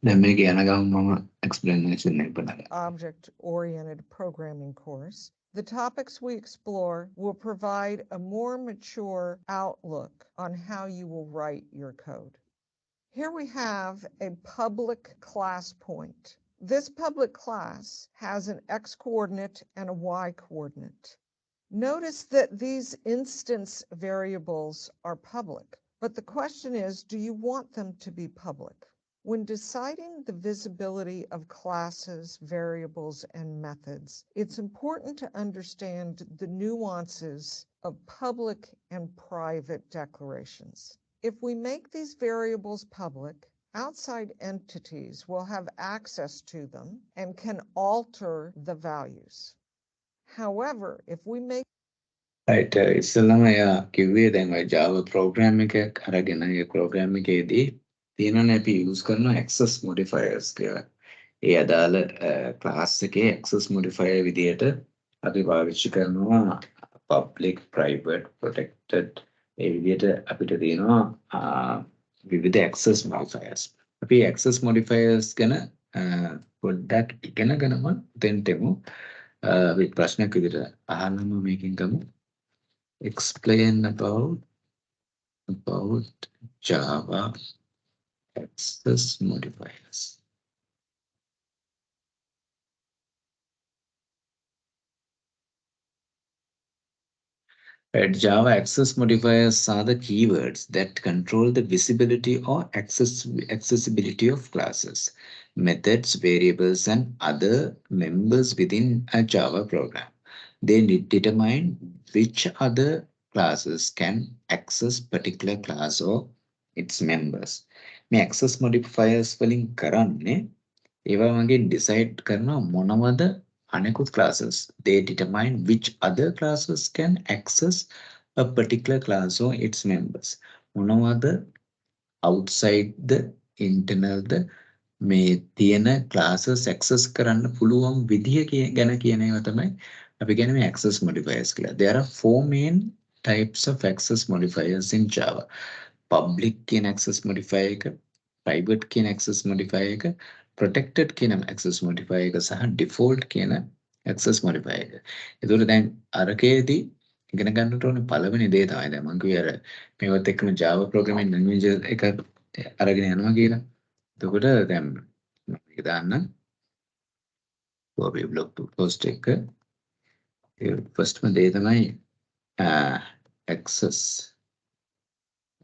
දැන් මේක යන ගමන් මම explanation එක බලන්න. object-oriented programming course. The topics we explore will provide a more mature outlook on how you will write your code. Here we have a public class point. This public class has an x coordinate and a y coordinate. Notice that these instance variables are public, but the question is, do you want them to be public? When deciding the visibility of classes, variables, and methods, it's important to understand the nuances of public and private declarations. If we make these variables public, outside entities will have access to them and can alter the values. However, if we make right ඉස්සෙල්ලාම එයා කිව්වේ දැන් ඔය Java program එකක් අරගෙන ඒ program එකේදී තියෙනනේ අපි use කරන access modifiers කියලා. ඒ අදාළ class එකේ access modifier විදියට අපි පාවිච්චි කරනවා public, private, protected ඒ විදියට අපිට තියෙනවා විවිධ access modifiers. අපි access modifiers ගැන පොඩ්ඩක් ඉගෙන ගන්නම දෙන්නෙමු. අපි ප්‍රශ්නයක් විදියට අහන්නම මේකෙන් ගමු. Explain about Java access modifiers. Right, Java access modifiers are the keywords that control the visibility or accessibility of classes, methods, variables, and other members within a Java program. They determine which other classes can access particular class or its members. මේ access modifiers වලින් කරන්නේ ඒවා වගේ decide කරනවා මොනවද අනෙකුත් classes. They determine which other classes can access a particular class or its members. මොනවද outside the internal the මේ තියෙන classes access කරන්න පුළුවන් විදිය ගැන කියන ඒවා තමයි අපි කියන්නේ මේ access modifiers කියලා. There are four main types of access modifiers in Java. Public කියන access modifier එක, private කියන access modifier එක, protected කියන access modifier එක සහ default කියන access modifier එක. ඒතකොට දැන් අරකේදී ඉගෙන ගන්නට ඕනේ පළවෙනි දේ තමයි දැන් මම කිව්වේ අර මේවත් එක්කම Java programming language එක අරගෙන යනවා කියලා. එතකොට දැන් මේක දාන්න කොහොමද බ්ලොග් පෝස්ට් එක ඒ ෆස්ට්ම දේ තමයි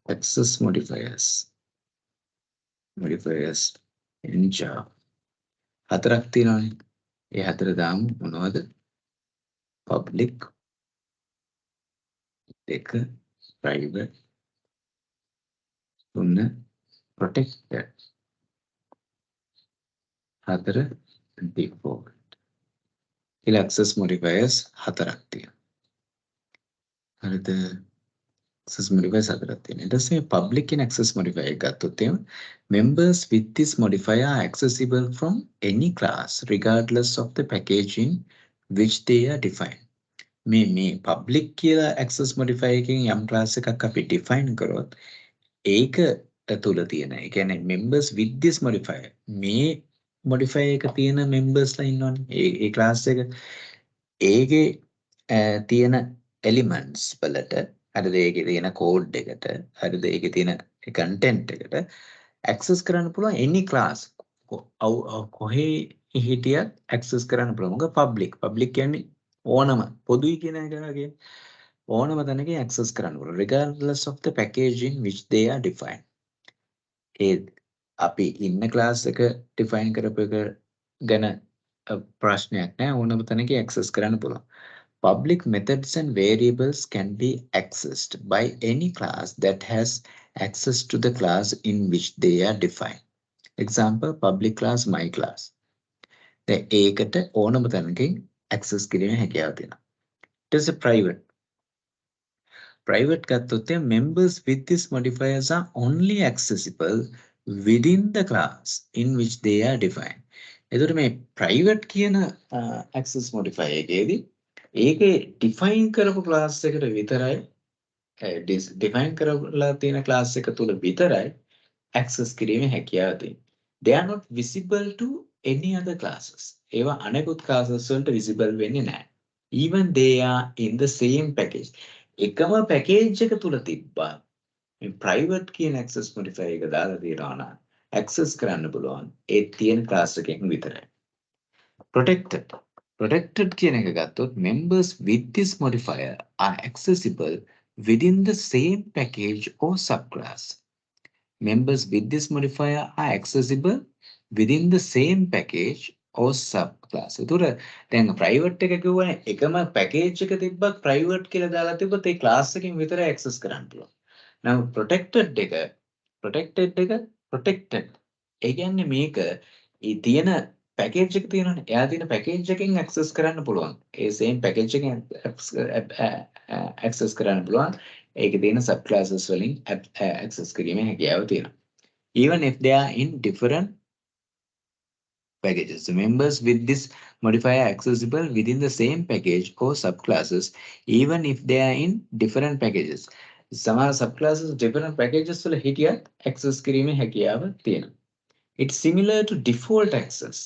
access modifiers in Java හතරක් තියෙනවානේ ඒ හතර දාමු මොනවද public දෙක private තුන protected හතර default ඊළ access modifiers 4ක් තියෙනවා. හරිද? access modifiers 4ක් තියෙනවා. ඊට පස්සේ public කියන access modifier එක ගත්තොත් එහෙම members with this modifier are accessible from any class regardless of the package in which they are defined. මේ public කියලා access modifier එකකින් යම් class එකක් අපි define කරොත් ඒක තුල තියෙන ඒ කියන්නේ members with this modifier මේ modifier එක තියෙන members ලා ඉන්නවනේ ඒ class එක ඒකේ තියෙන elements වලට හරිද ඒකේ තියෙන code එකට හරිද ඒකේ තියෙන content එකට access කරන්න පුළුවන් any class කොහේ හිටියත් access කරන්න පුළුවන් මොකද public කියන්නේ ඕනම පොදුයි කියන එක වගේ ඕනම තැනක access කරන්න පුළුවන් regardless of the package in which they are defined ඒ අපි ඉන්න class එක define කරපු එක ගැන ප්‍රශ්නයක් නෑ ඕනම තැනක access කරන්න පුළුවන් public methods and variables can be accessed by any class that has access to the class in which they are defined example public class my class දැන් ඒකට ඕනම තැනකින් access කිරීමේ හැකියාව තියෙනවා ඊට පස්සේ private ගත්තොත් members with these modifiers are only accessible within the class in which they are defined. එතකොට මේ private කියන access modifier එකේදී ඒකේ define කරපු class එකට විතරයි define කරලා තියෙන class එක තුල විතරයි access කිරීමේ හැකියාව තියෙන්නේ. They are not visible to any other classes. ඒවා අනෙකුත් classes වලට visible වෙන්නේ නැහැ. Even they are in the same package. එකම package එක තුල තිබ්බා මේ private කියන access modifier එක දාලා තියනවා නම් access කරන්න පුළුවන් ඒ තියෙන class එකකින් විතරයි. protected කියන එක ගත්තොත් members with this modifier are accessible within the same package or subclass. Members with this modifier are accessible within the same package or subclass. ඒතර දැන් private එක කිව්වනේ එකම package එක තිබ්බත් private කියලා දාලා තිබ්බත් ඒ class එකකින් විතරයි access කරන්න පුළුවන්. now protected එක protected ඒ කියන්නේ මේක ඒ තියෙන package එක තියෙනවනේ එයා තියෙන package එකෙන් access කරන්න පුළුවන්. ඒ same package එකෙන් access කරන්න පුළුවන්. ඒකේ තියෙන subclasses වලින් access කිරීමේ හැකියාව තියෙනවා. even if they are in different packages. The members with this modifier are accessible within the same package or subclasses, even if they are in different packages. සමහර subclasses different packages වල හිටියත් access කිරීමේ හැකියාව තියෙනවා. It's similar to default access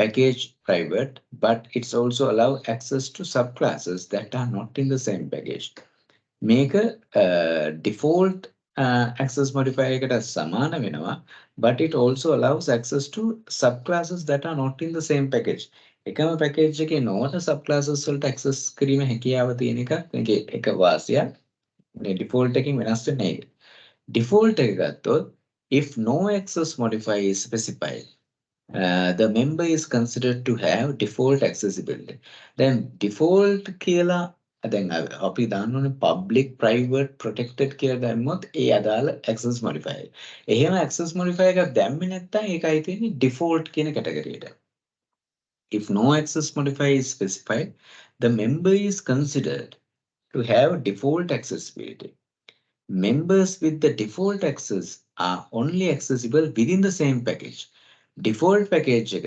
package private, but it's also allow access to subclasses that are not in the same package. මේක default access modifier එකට සමාන වෙනවා but it also allows access to subclasses that are not in the same package එකම package එකේ නොවන subclasses වලට access කිරීම හැකියාව තියෙන එක මේකේ එක වාසියක් මේ default එකකින් වෙනස් වෙන්නේ ඒක default එක ගත්තොත් if no access modifier is specified the member is considered to have default accessibility then default කියලා දැන් අපි දාන්නෝනේ public private protected කියලා දැම්මොත් ඒ අදාළ access modifier. එහෙම access modifier එකක් දැම්මේ නැත්නම් ඒකයි තියෙන්නේ default කියන category එකට. If no access modifier is specified, the member is considered to have default accessibility. Members with the default access are only accessible within the same package. default package එක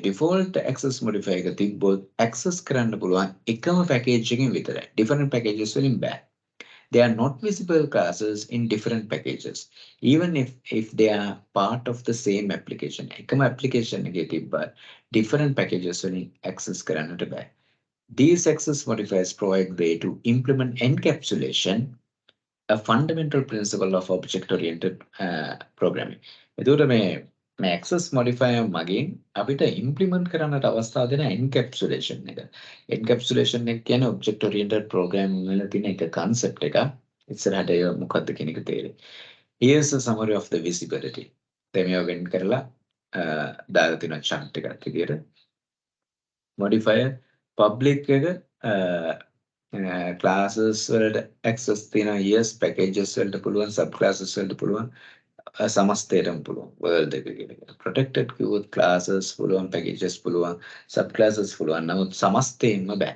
default access modifier එක තිබ්බොත් access කරන්න පුළුවන් එකම package එකකින් විතරයි different packages වලින් බෑ they are not visible classes in different packages even if they are part of the same application එකම application එකේ තිබ්බත් different packages වලින් access කරන්නට බෑ these access modifiers provide way to implement encapsulation a fundamental principle of object oriented programming එතකොට මේ access modifier මගින් අපිට implement කරන්නට අවස්ථාව දෙන encapsulation එක. encapsulation එක කියන්නේ object oriented programming වල තියෙන එක concept එක. ඉස්සරහට ඒක මොකක්ද කියන එක තේරෙයි. Here's a summary of the visibility. දැන් මේව වෙන් කරලා දාලා තියෙන chart එකක් විදියට. modifier public එක classes වලට access තියෙන yes packages වලට පුළුවන් subclasses වලට පුළුවන් සමස්තයටම පුළුවන් world එක කියන එක. protected කිව්වොත් classes පුළුවන්, packages පුළුවන්, subclasses පුළුවන්. නමුත් සමස්තයෙන්ම බෑ.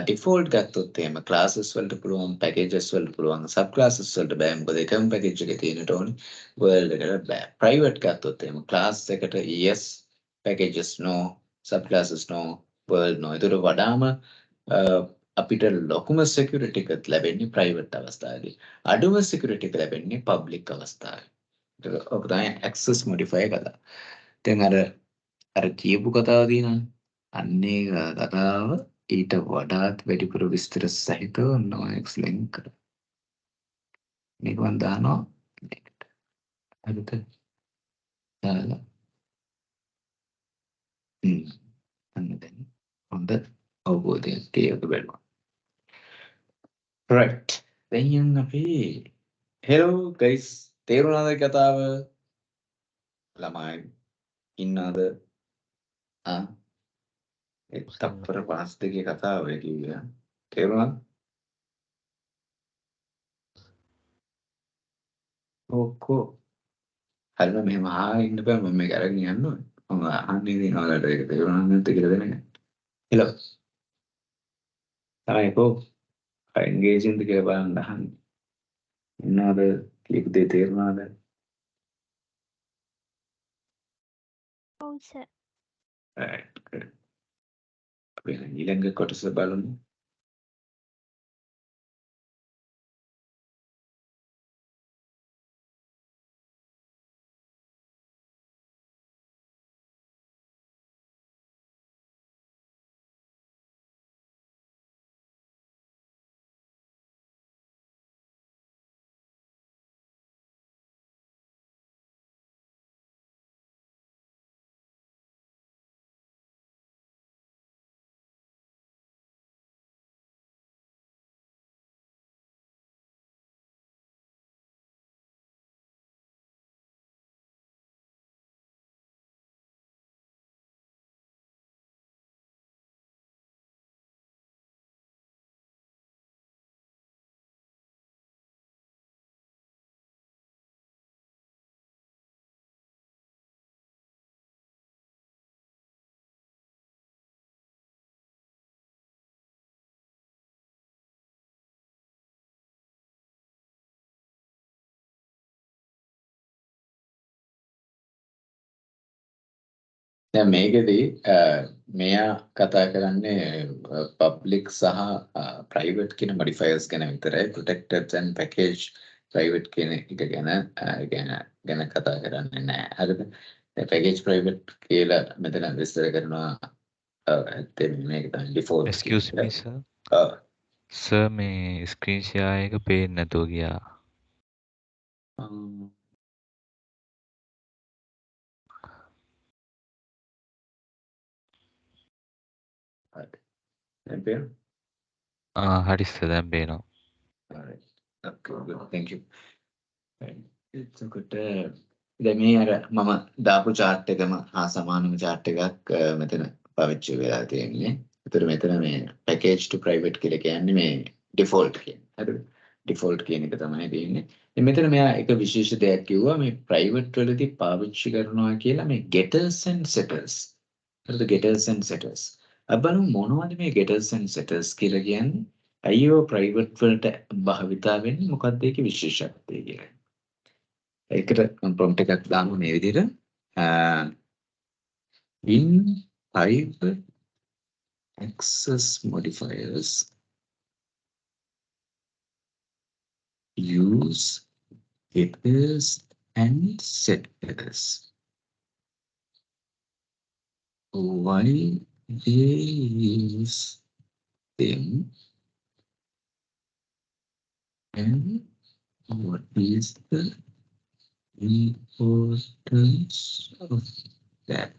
ඩිෆෝල්ට් ගත්තොත් එහෙම classes වලට පුළුවන්, packages වලට පුළුවන්, subclasses වලට බෑ. මොකද එකම package එකේ තියෙනට ඕනේ, world එකට බෑ. private ගත්තොත් එහෙම class එකට yes, packages no, subclasses no, world no. ඒතර වඩාම අපිට ලොකුම security එකක් ලැබෙන්නේ private අවස්ථාවේදී. අඩුම security එක ලැබෙන්නේ public අවස්ථාවේ. ඒතර ඔක තමයි access modifier කතාව. දැන් අර කියපු කතාව තියෙනවානේ. අන්නේ කතාව ඊට වඩාත් වැඩිපුර විස්තර සහිතව ඔන්න එක්ස්ප්ලেইন කරා. මේක මම දානවා මේකට. හරිද? දාලා. අන්න දැන් හොඳ අවබෝධයක් තියෙන්න බැලුවා. right. දැන් අපි hello guys තේරුණාද කතාව? ළමයි ඉන්නවද? තප්පර 5 කතාව කිව්වා. තේරුණාද? ඔක්කො හරිද? මෙහෙම අහගෙන ඉන්න බෑ. මම මේක අරගෙන යන්න ඕනේ. මම අහන්නේ ඉතින් ඔයාලට ඒක තේරුණාද නැද්ද කියලා දැනගන්න. hello. තමයිකෝ engaging ද කියලා බලන්න අහන්නේ. ඉන්නවද? කියපු දේ තේරුණාද? ඔව් සර්. right. good. අපි ඊළඟ කොටස බලමු. දැන් මේකෙදී මෙයා කතා කරන්නේ public සහ private කියන modifiers ගැන විතරයි. protected and package private කියන එක ගැන කතා කරන්නේ නැහැ. හරිද? දැන් package private කියලා මෙතන විස්තර කරනවා. ඇත්තටම මේක තමයි default. Excuse me sir. Sir මේ ස්ක්‍රීන් ෂෙයා එක පේන්නේ නැතුව ගියා. දැන් පේනවද? හරි සර් දැන් පේනවා. alright. okay good. thank you. එතකොට දැන් මේ අර මම දාපු chart එකම හා සමානම chart එකක් මෙතන පාවිච්චි වෙලා තියෙන්නේ. ඒතර මෙතන මේ package to private කියලා කියන්නේ මේ default කියන්නේ. හරිද? default කියන එක තමයි තියෙන්නේ. ඉතින් මෙතන මෙයා එක විශේෂ දෙයක් කිව්වා මේ private වලදී පාවිච්චි කරනවා කියලා මේ getters and setters. හරිද? getters and setters. අපලු මොනවද මේ getters and setters කියලා කියන්නේ? අයියෝ private වලට භාවිතා වෙන්නේ මොකක්ද ඒකේ විශේෂත්වය කියලා. ඒකට prompt එකක් දාමු මේ විදිහට. in private access modifiers use getters and setters. Why they use them and what is the importance of that?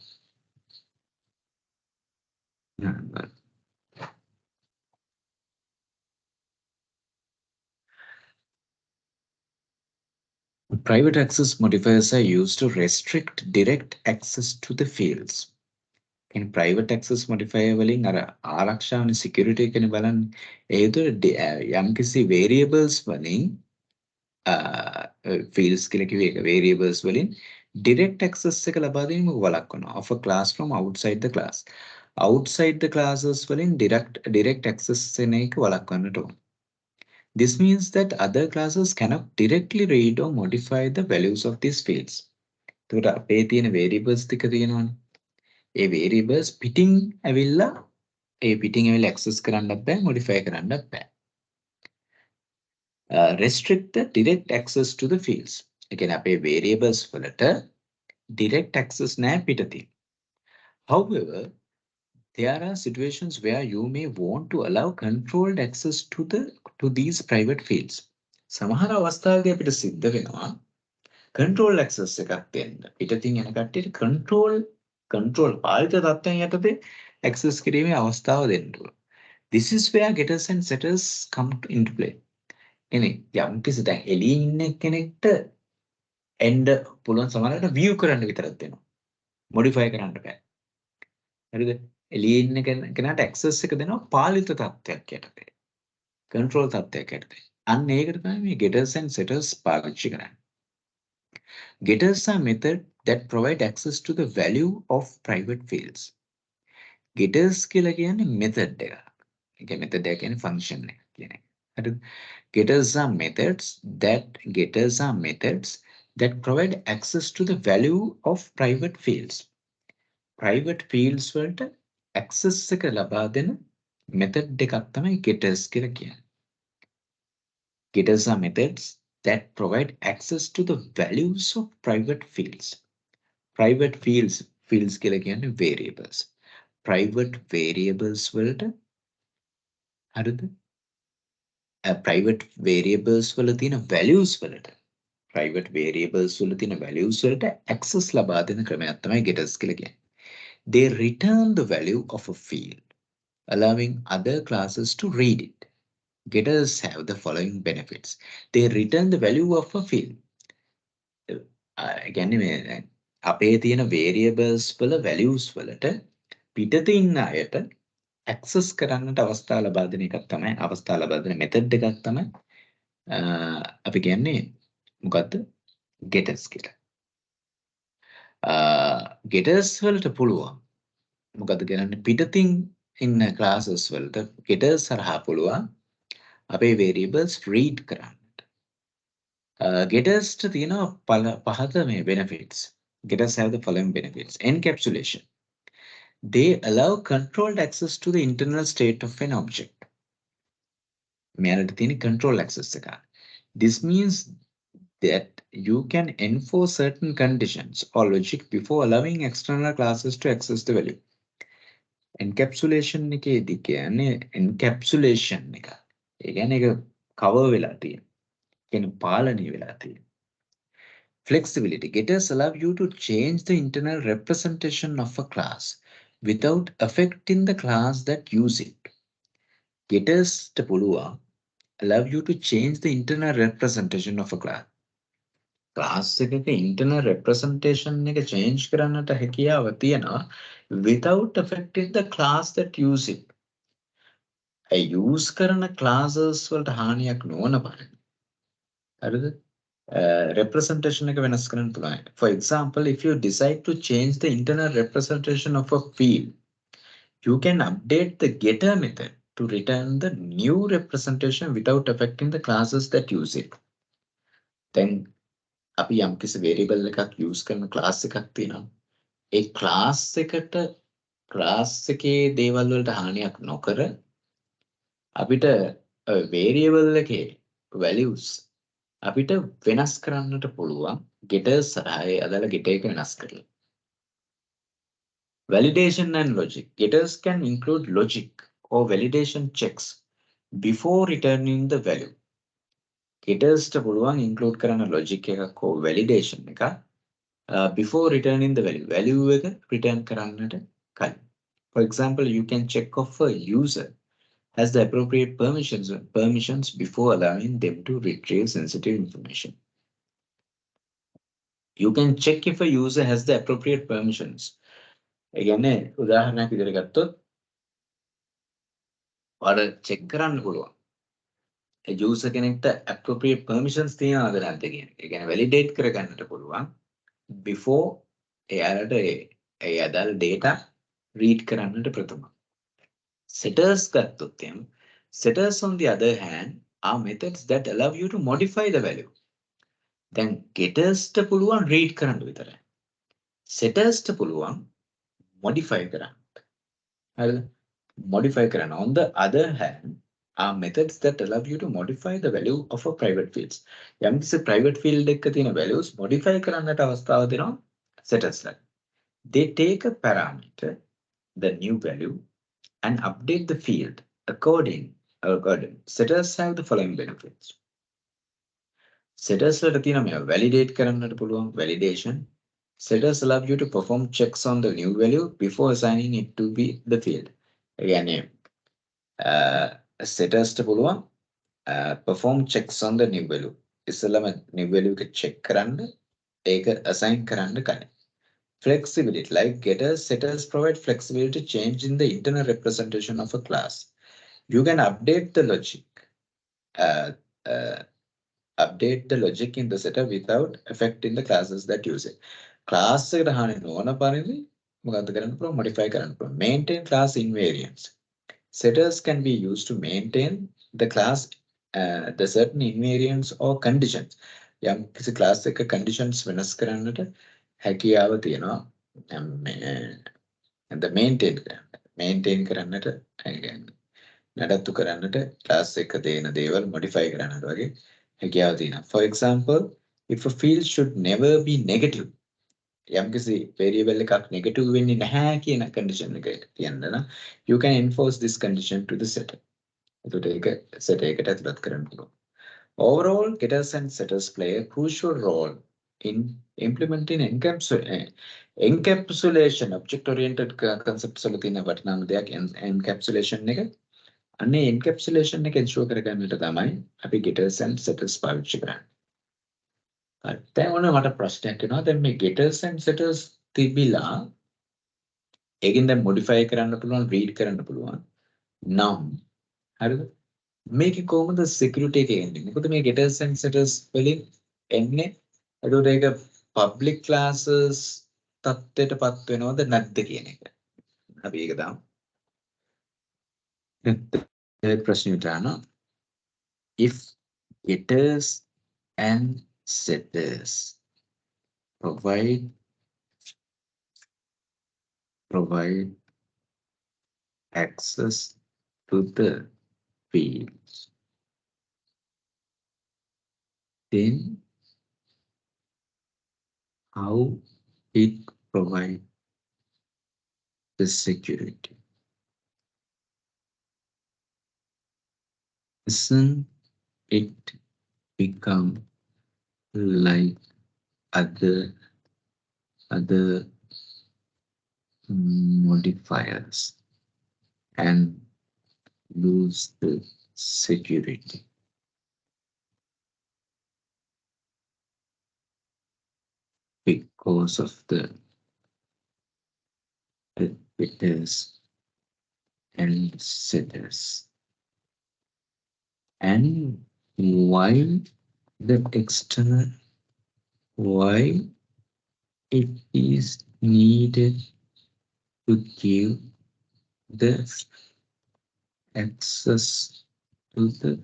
Private access modifiers are used to restrict direct access to the fields. In private access modifier වලින් අර ආරක්ෂාවනේ security එකනේ බලන්නේ. ඒ විතර යම්කිසි variables වලින් fields කියලා කිව්වේ ඒක variables වලින් direct access එක ලබා දීම වළක්වනවා of a class from outside the class. Outside the classes වලින් direct access එන එක වළක්වන්නට ඕන. This means that other classes cannot directly read or modify the values of these fields. එතකොට අපේ තියෙන variables ටික තියෙනවනේ. ඒ variables පිටින් ඇවිල්ලා access කරන්නත් බෑ modify කරන්නත් බෑ. Restrict the direct access to the fields. Again, අපේ variables වලට direct access නැහැ පිටතින්. However, there are situations where you may want to allow controlled access to these private fields. සමහර අවස්ථාවලදී අපිට සිද්ධ වෙනවා control access එකක් දෙන්න. පිටතින් යන කට්ටියට control පාලිත තත්ත්වයන් යටතේ access කිරීමේ අවස්ථාව දෙන්න ඕන. This is where getters and setters come into play. එනේ යම් කිසි දැන් එළියේ ඉන්න කෙනෙක්ට එන්න පුළුවන් සමහරවිට view කරන්න විතරක් දෙනවා. modify කරන්න බෑ. හරිද? එළියේ ඉන්න කෙනාට access එක දෙනවා පාලිත තත්ත්වයක් යටතේ. control තත්ත්වයක් යටතේ. අන්න ඒකට තමයි මේ getters and setters පාවිච්චි කරන්නේ. Getters are methods that provide access to the value of private fields. Getters කියලා කියන්නේ method එක. ඒක method එක කියන්නේ function එක කියන එක. හරිද? Getters are methods that provide access to the value of private fields. Private fields වලට access එක ලබා දෙන method එකක් තමයි getters කියලා කියන්නේ. Getters are methods that provide access to the values of private fields. Private fields කියලා කියන්නේ variables. Private variables වලට හරිද? private variables වල තියෙන values වලට private variables වල තියෙන values වලට access ලබා දෙන ක්‍රමයක් තමයි getters කියලා කියන්නේ. They return the value of a field, allowing other classes to read it. Getters have the following benefits. They return the value of a field. කියන්නේ මේ අපේ තියෙන variables වල values වලට පිටතේ ඉන්න අයට access කරන්නට අවස්ථාව ලබා දෙන එකක් තමයි අවස්ථාව ලබා දෙන method එකක් තමයි අපි කියන්නේ මොකද්ද getters කියලා. getters වලට පුළුවන් මොකද්ද කියන්නේ පිටතින් ඉන්න classes වලට getters හරහා පුළුවන් අපේ variables read කරන්න. getters ට තියෙනවා පහත මේ benefits. Getters have the following benefits. Encapsulation. They allow controlled access to the internal state of an object. මෙයාට තියෙන control access එක. This means that you can enforce certain conditions or logic before allowing external classes to access the value. Encapsulation එකේදී කියන්නේ encapsulation එක. ඒ කියන්නේ ඒක cover වෙලා තියෙන. කියන්නේ පාලනය වෙලා තියෙන. Flexibility. Getters allow you to change the internal representation of a class without affecting the class that use it. Getters ට පුළුවන් allow you to change the internal representation of a class. Class එකක internal representation එක change කරන්නට හැකියාව තියෙනවා without affecting the class that use it. use කරන classes වලට හානියක් නොවන බව. හරිද? representation එක වෙනස් කරන්න පුළුවන්. For example, if you decide to change the internal representation of a field, you can update the getter method to return the new representation without affecting the classes that use it. Then අපි යම් කිසි variable එකක් use කරන class එකක් තියෙනවා. ඒ class එකේ දේවල් වලට හානියක් නොකර අපිට variable එකේ values අපිට වෙනස් කරන්නට පුළුවන් getters සරහා ඒ අදාළ getter එක වෙනස් කරලා. Validation and logic. Getters can include logic or validation checks before returning the value. Getters ට පුළුවන් include කරන logic එකක් හෝ validation එකක් before returning the value. Value එක return කරන්නට කලින්. For example, you can check if a user has the appropriate permissions before allowing them to retrieve sensitive information. You can check if a user has the appropriate permissions. Again, උදාහරණයක් විදිහට ගත්තොත් ඔයාලා check කරන්න පුළුවන්. user කෙනෙක්ට appropriate permissions තියනවද නැද්ද කියන එක. ඒ කියන්නේ validate කරගන්නට පුළුවන් before එයාලට ඒ අදාළ data read කරන්නට ප්‍රථම. Setters ගත්තොත් එම් setters on the other hand are methods that allow you to modify the value. දැන් gettersට පුළුවන් read කරන්න විතරයි. settersට පුළුවන් modify කරන්න. හරිද? modify කරන්න. On the other hand are methods that allow you to modify the value of a private fields. යම්කිසි private field එකක තියෙන values modify කරන්නට අවස්ථාව දෙනවා setters ලා. They take a parameter, the new value, and update the field according. Setters have the following benefits. Setters වලට තියෙන මේ validate කරන්නට පුළුවන් validation. Setters allow you to perform checks on the new value before assigning it to be the field. ඒ කියන්නේ setters ට පුළුවන් perform checks on the new value. ඉස්සෙල්ලාම new value එක check කරන්න ඒක assign කරන්න කලින්. Flexibility, like getters, setters provide flexibility to change in the internal representation of a class. You can update the logic in the setter without affecting the classes that use it. Class එකට හානි නොවන පරිදි මොකක්ද කරන්න පුළුවන් modify කරන්න පුළුවන්. Maintain class invariance. Setters can be used to maintain the class the certain invariants or conditions. යම් කිසි class එක conditions වෙනස් කරන්නට හැකියාව තියෙනවා. maintain කරන්නට නඩත්තු කරන්නට class එක දෙන දේවල් modify කරන්නට වගේ හැකියාව තියෙනවා. For example, if a field should never be negative, යම්කිසි variable එකක් negative වෙන්නේ නැහැ කියන condition එක තියන්න නම් you can enforce this condition to the setter. එතකොට ඒක setter එකට ඇතුළත් කරන්න පුළුවන්. Overall, getters and setters play a crucial role in implementing encapsulation, object oriented concepts වල තියෙන වටිනාම දෙයක් encapsulation එක. අන්නේ encapsulation එක ensure කරගන්නට තමයි අපි getters and setters පාවිච්චි කරන්නේ. දැන් ඔන්න මට ප්‍රශ්නයක් එනවා. දැන් මේ getters and setters තිබිලා ඒකෙන් දැන් modify කරන්න පුළුවන්, read කරන්න පුළුවන්. නම් හරිද? මේකේ කොහොමද security එක එන්නේ? මොකද මේ getters and setters වලින් එන්නේ එතකොට ඒක public classes තත්ත්වයටපත් වෙනවද නැද්ද කියන එක. අපි ඒක දාමු. ප්‍රශ්නෙට අහනවා. If getters and setters provide access to the fields, then how it provides the security? Isn't it become like other modifiers and lose the security? Because of the getters and setters. And why it is needed to give the access to the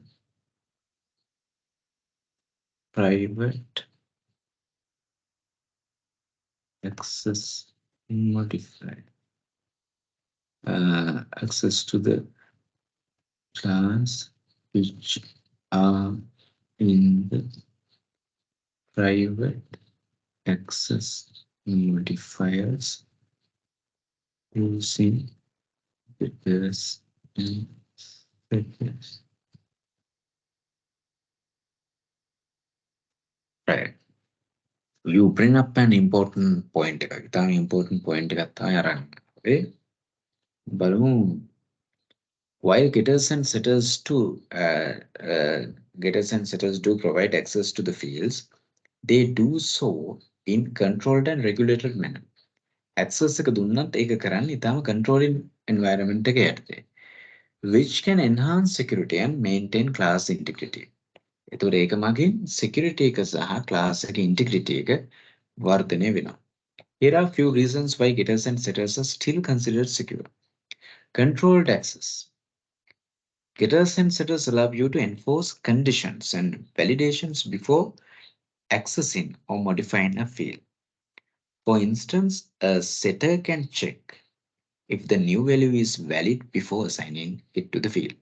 private access modifier, access to the class which are in the private access modifiers using getters and setters. Right. You bring up an important point. An important point. While getters and setters do provide access to the fields, they do so in controlled and regulated manner. Access එක දුන්නත් ඒක කරන්නේ ඊටම controlling environment එක යටතේ. which can enhance security and maintain class integrity. එතකොට ඒක මගින් security එක සහ class එකේ integrity එක වර්ධනය වෙනවා. Here are few reasons why getters and setters are still considered secure. Controlled access. Getters and setters allow you to enforce conditions and validations before accessing or modifying a field. For instance, a setter can check if the new value is valid before assigning it to the field.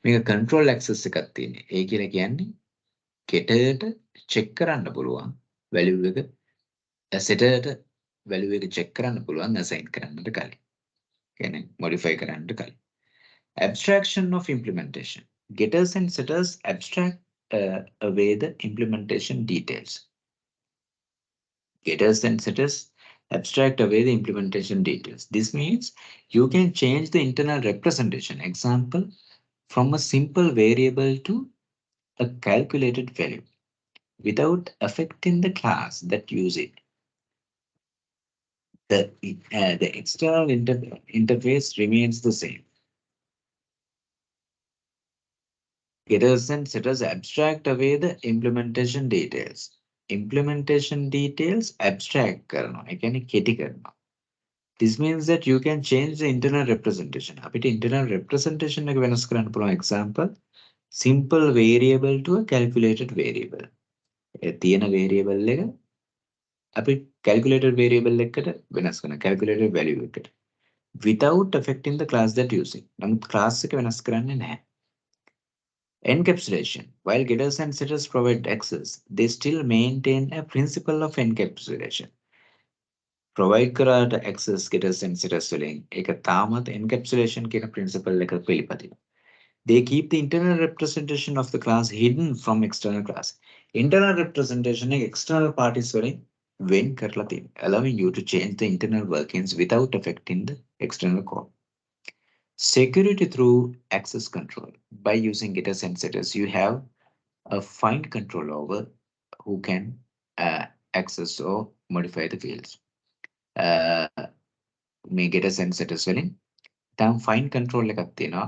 මේක control access එකක් තියෙන්නේ. ඒ කියලා කියන්නේ getterට check කරන්න පුළුවන් value එක setterට value එක check කරන්න පුළුවන් assign කරන්නට කලින්. කියන්නේ modify කරන්නට කලින්. Abstraction of implementation. Getters and setters abstract away the implementation details. Getters and setters abstract away the implementation details. This means you can change the internal representation, example, from a simple variable to a calculated value without affecting the class that use it. The external interface remains the same. Getters and setters abstract away the implementation details. Implementation details abstract කරනවා. ඒ කියන්නේ කෙටි කරනවා. This means that you can change the internal representation. අපිට internal representation එක වෙනස් කරන්න පුළුවන්. Example, simple variable to a calculated variable. ඒ තියෙන variable එක අපි calculated variable එකකට වෙනස් කරනවා. Calculated value එකට. Without affecting the class that using. නමුත් class එක වෙනස් කරන්නේ නැහැ. Encapsulation. While getters and setters provide access, they still maintain a principle of encapsulation. Provide කරාට access getters and setters වලින් ඒක තාමත් encapsulation කියන principle එක පිළිපදිනවා. They keep the internal representation of the class hidden from external class. Internal representation එක external parties වලින් වෙන් කරලා තියෙනවා, allowing you to change the internal workings without affecting the external code. Security through access control. By using getters and setters, you have a fine control over who can access or modify the fields. මේ getters and setters වලින් තම fine control එකක් තියෙනවා.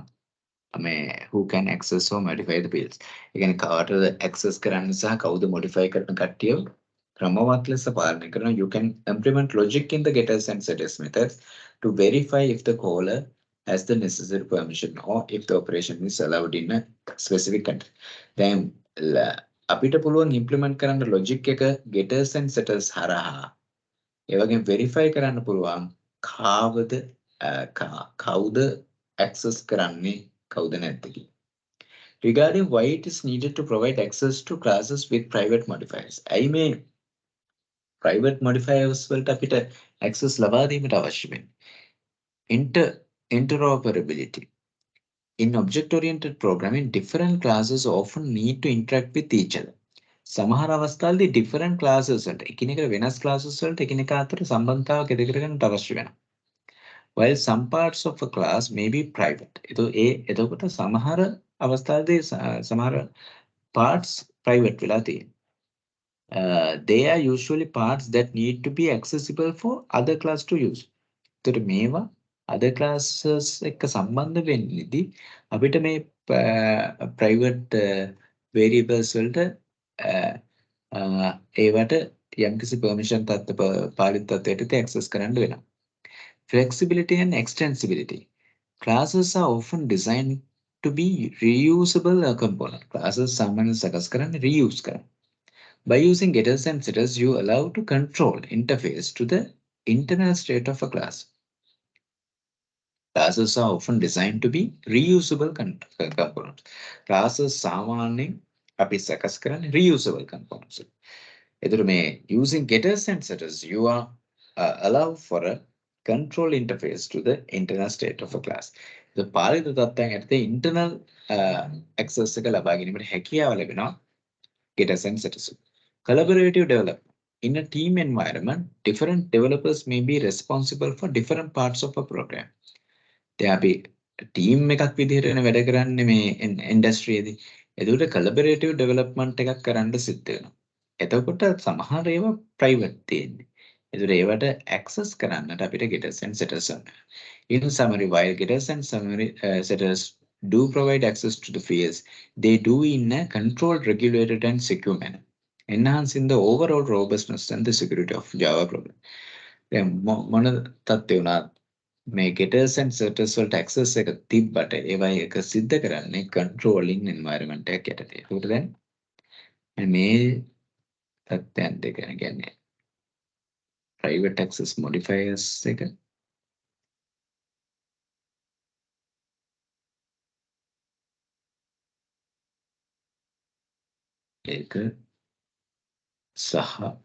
Who can access or modify the fields. ඒ කියන්නේ කාටද access කරන්න සහ කවුද modify කරන කට්ටිය ක්‍රමවත් ලෙස පාලනය කරනවා. You can implement logic in the getters and setters methods to verify if the caller has the necessary permission or if the operation is allowed in a specific country. Then අපිට පුළුවන් implement කරන්න logic එක getters and setters හරහා ඒ වගේම verify කරන්න පුළුවන් කවුද access කරන්නේ කවුද නැද්ද කියලා. Regarding why it is needed to provide access to classes with private modifiers. ඇයි මේ private modifiers වලට අපිට access ලබා දීමට අවශ්‍ය වෙන්නේ? Interoperability. In object-oriented programming, different classes often need to interact with each other. සමහර අවස්ථාවලදී different classes වලට එකිනෙකට වෙනස් classes වලට එකිනෙක අතර සම්බන්ධතාවයක් ඇති කරගන්නට අවශ්‍ය වෙනවා. While some parts of a class may be private. එතකොට සමහර අවස්ථාවලදී සමහර parts private වෙලා තියෙනවා. They are usually parts that need to be accessible for other class to use. එතකොට මේවා other classes එක්ක සම්බන්ධ වෙන්නේදී අපිට මේ private variables වලට ඒවට යම්කිසි permission තත්ත්ව පාලිත තත්ත්වයට access කරන්න වෙනවා. Flexibility and extensibility. Classes are often designed to be reusable component. Classes සාමාන්‍යයෙන් සකස් කරන්නේ reuse කරන්න. By using getters and setters, you allow to control interface to the internal state of a class. Classes are often designed to be reusable components. Classes සාමාන්‍යයෙන් අපි සකස් කරන්නේ reusable components. එතකොට මේ using getters and setters, you are allow for a control interface to the internal state of a class. The Palitha තත්ත්වයන් යටතේ internal access එක ලබා ගැනීමට හැකියාව ලැබෙනවා getters and setters. Collaborative development. In a team environment, different developers may be responsible for different parts of a program. දැන් අපි team එකක් විදිහට වැඩ කරන්නේ මේ industry එකේදී. එතකොට collaborative development එකක් කරන්න සිද්ධ වෙනවා. එතකොට සමහර ඒවා private තියෙන්නේ. ඒතර ඒවට access කරන්නට අපිට getters and setters ඕන. In summary, while getters and setters do provide access to the fields, they do in a controlled, regulated, and secure manner, enhancing the overall robustness and the security of Java program. දැන් මොන තත්ත්වේ වුණත් මේ getters and setters වලට access එක තිබ්බට ඒවා එක සිද්ධ කරන්නේ controlling environment එකක් යටතේ. ඒකට දැන් මේ තත්ත්වයන් දෙක කියන්නේ private access modifiers එක ඒක සහ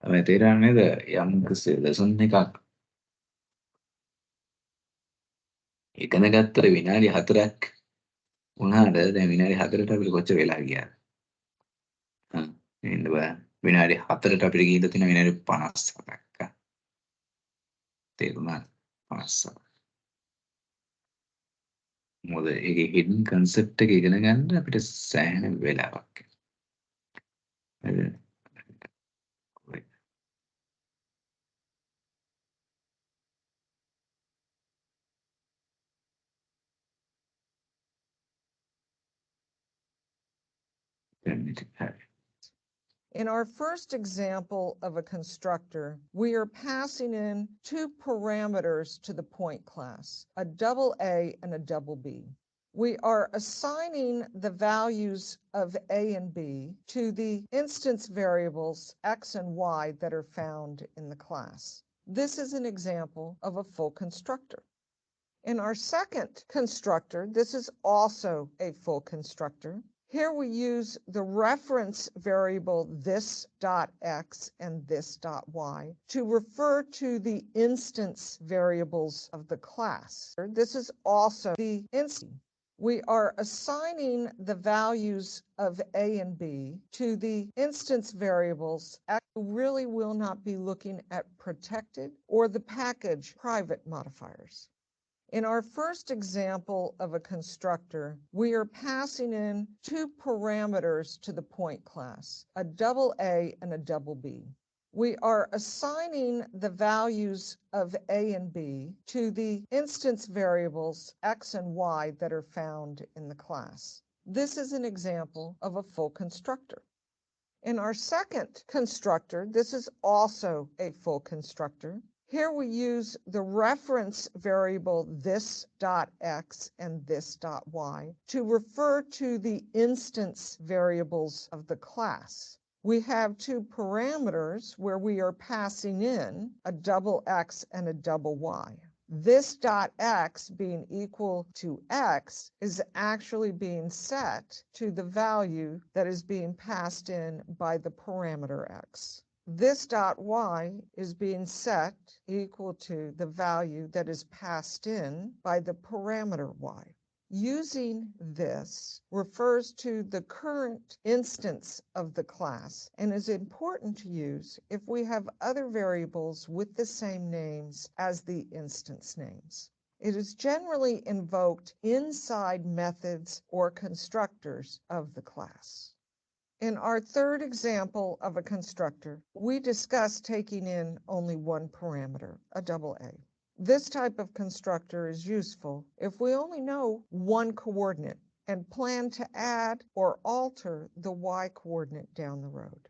තමයි තේරෙන්නේ නේද? යම් කිසි lesson එකක් ඉගෙන ගත්තට විනාඩි 4ක් වුණාට දැන් විනාඩි 4ට අපිට කොච්චර වෙලා ගියාද? ඉන්න බෑ. විනාඩි 4ට අපිට ගිහිල්ලා තියෙන විනාඩි 57ක්. තේරුණාද? 57. මොකද ඒකේ hidden concept එක ඉගෙන ගන්න අපිට සෑහෙන වෙලාවක් යනවා. In our first example of a constructor, we are passing in two parameters to the point class, a double A and a double B. We are assigning the values of A and B to the instance variables X and Y that are found in the class. This is an example of a full constructor. In our second constructor, this is also a full constructor. Here we use the reference variable this.x and this.y to refer to the instance variables of the class. This is also the instance. We are assigning the values of A and B to the instance variables. We really will not be looking at protected or the package private modifiers. In our first example of a constructor, we are passing in two parameters to the point class, a double A and a double B. We are assigning the values of A and B to the instance variables X and Y that are found in the class. This is an example of a full constructor. In our second constructor, this is also a full constructor. Here we use the reference variable this.x and this.y to refer to the instance variables of the class. We have two parameters where we are passing in a double x and a double y. This.x being equal to x is actually being set to the value that is being passed in by the parameter x. This.y is being set equal to the value that is passed in by the parameter y. Using this refers to the current instance of the class and is important to use if we have other variables with the same names as the instance names. It is generally invoked inside methods or constructors of the class. In our third example of a constructor, we discuss taking in only one parameter, a double A. This type of constructor is useful if we only know one coordinate and plan to add or alter the y coordinate down the road.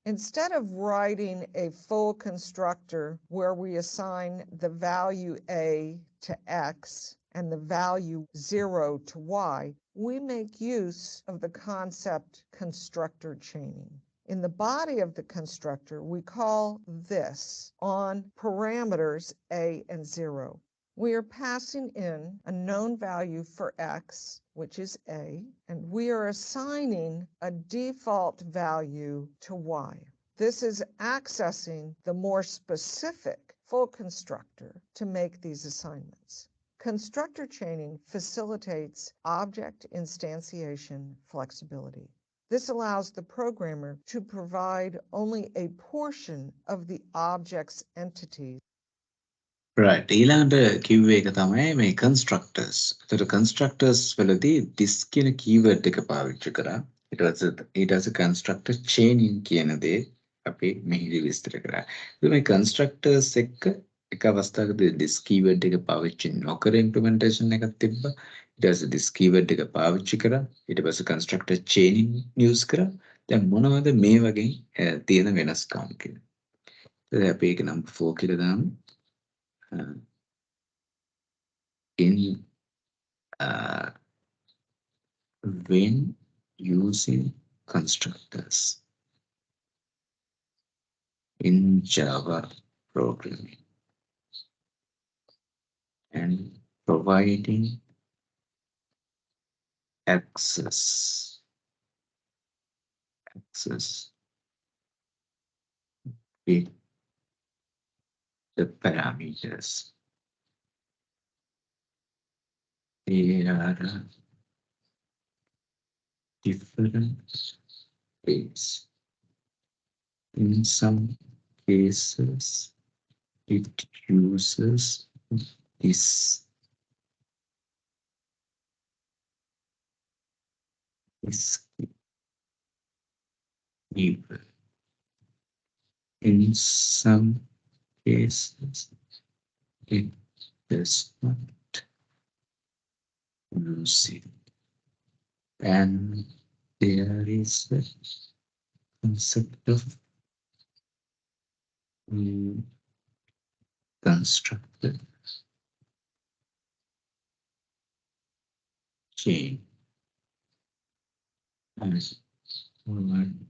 Instead of writing a full constructor where we assign the value A to X and the value 0 to Y, we make use of the concept constructor chaining. In the body of the constructor, we call this on parameters A and 0. We are passing in a known value for X, which is A, and we are assigning a default value to Y. This is accessing the more specific full constructor to make these assignments. Constructor chaining facilitates object instantiation flexibility. This allows the programmer to provide only a portion of the object's entities. Right. ඊළඟට කිව්වේ එක තමයි මේ constructors. ඒතර constructors වලදී this කියන keyword එක පාවිච්චි කරා. ඊට පස්සේ constructor chaining කියන දේ අපි මෙහිදී විස්තර කරා. ඉතින් මේ constructors එක්ක එක අවස්ථාවකදී this keyword එක පාවිච්චි නොකර implementation එකක් තිබ්බා. ඊට පස්සේ this keyword එක පාවිච්චි කරා. ඊට පස්සේ constructor chaining use කරා. දැන් මොනවද මේ වගේ තියෙන වෙනස්කම් කියලා. ඉතින් අපි ඒක number 4 කියලා දාමු. In when using constructors in Java programming and providing access with the parameters. There are different ways. In some cases, it uses this keyword. In some cases, it does not use it. And there is the concept of constructor chain. As one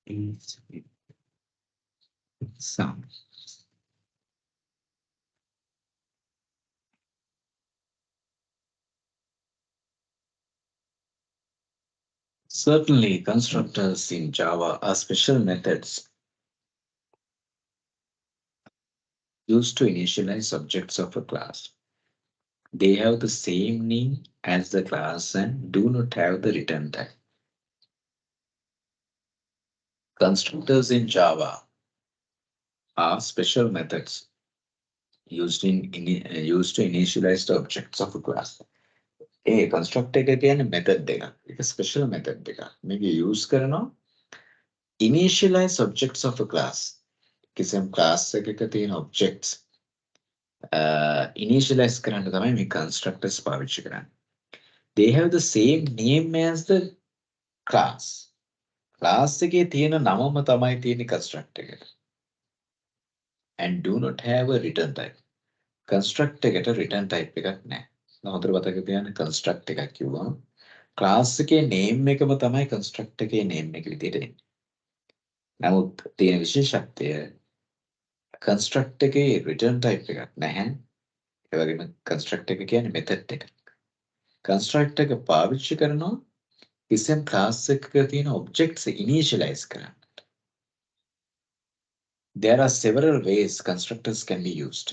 is with some. Certainly, constructors in Java are special methods used to initialize objects of a class. They have the same name as the class and do not have the return type. Constructors in Java are special methods used to initialize the objects of a class. A constructor එක method දෙකක්. ඒක special method දෙකක්. මේක use කරනවා initialize objects of a class. කිසියම් class එකක තියෙන objects initialize කරන්න තමයි මේ constructors පාවිච්චි කරන්නේ. They have the same name as the class. Class එකේ තියෙන නමම තමයි තියෙන්නේ constructor එකට. And do not have a return type. Construct එකට return type එකක් නැහැ. හොඳට මතක තියාගන්න construct එකක් කිව්වම class එකේ name එකම තමයි construct එකේ name එක විදිහට එන්නේ. නමුත් තියෙන විශේෂත්වය construct එකේ return type එකක් නැහැ. ඒ වගේම construct එක කියන්නේ method එකක්. construct එක පාවිච්චි කරනවා කිසියම් class එකක තියෙන objects initialize කරන්න. There are several ways constructors can be used.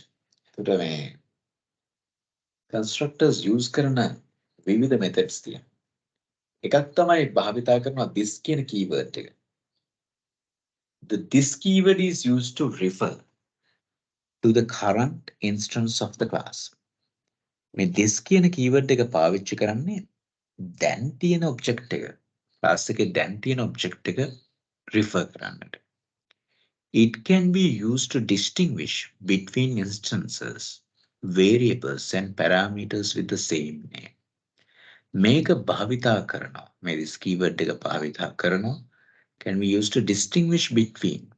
එතකොට මේ constructors use කරන විවිධ methods තියෙනවා. එකක් තමයි භාවිතා කරනවා this කියන keyword එක. The this keyword is used to refer to the current instance of the class. මේ this කියන keyword එක පාවිච්චි කරන්නේ දැන් තියෙන object එක class එකේ දැන් තියෙන object එක refer කරන්නට. It can be used to distinguish between instances, variables and parameters with the same name. මේක භාවිතා කරනවා. මේ this keyword එක භාවිතා කරනවා can be used to distinguish between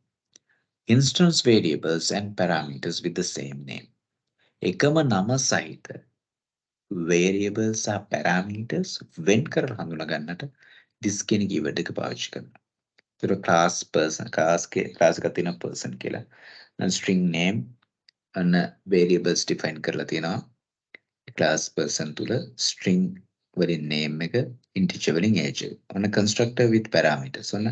instance variables and parameters with the same name. එකම නම සහිත variables සහ parameters වෙන් කරලා හඳුනා ගන්නට this කියන keyword එක පාවිච්චි කරනවා. ඒතර class person class එකක් තියෙනවා person කියලා. and string name and variables define කරලා තියෙනවා. class person තුල string වලින් name එක integer වලින් age එක. ඔන්න constructor with parameters. ඔන්න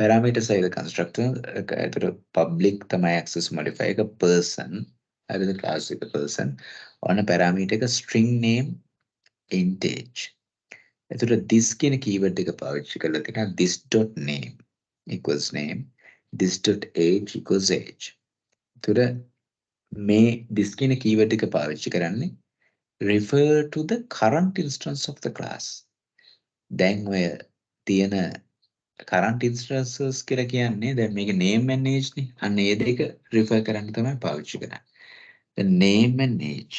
parameters සහිත constructor ඒතර public තමයි access modifier එක person හරිද class එක person. ඔන්න parameter එක string name int age. එතකොට this කියන keyword එක පාවිච්චි කරලා තියෙනවා this dot name equals name this dot age equals age. එතකොට මේ this කියන keyword එක පාවිච්චි කරන්නේ refer to the current instance of the class. දැන් ඔය තියෙන current instances කියලා කියන්නේ දැන් මේක name and age නේ. අන්න ඒ දෙක refer කරන්න තමයි පාවිච්චි කරන්නේ. The name and age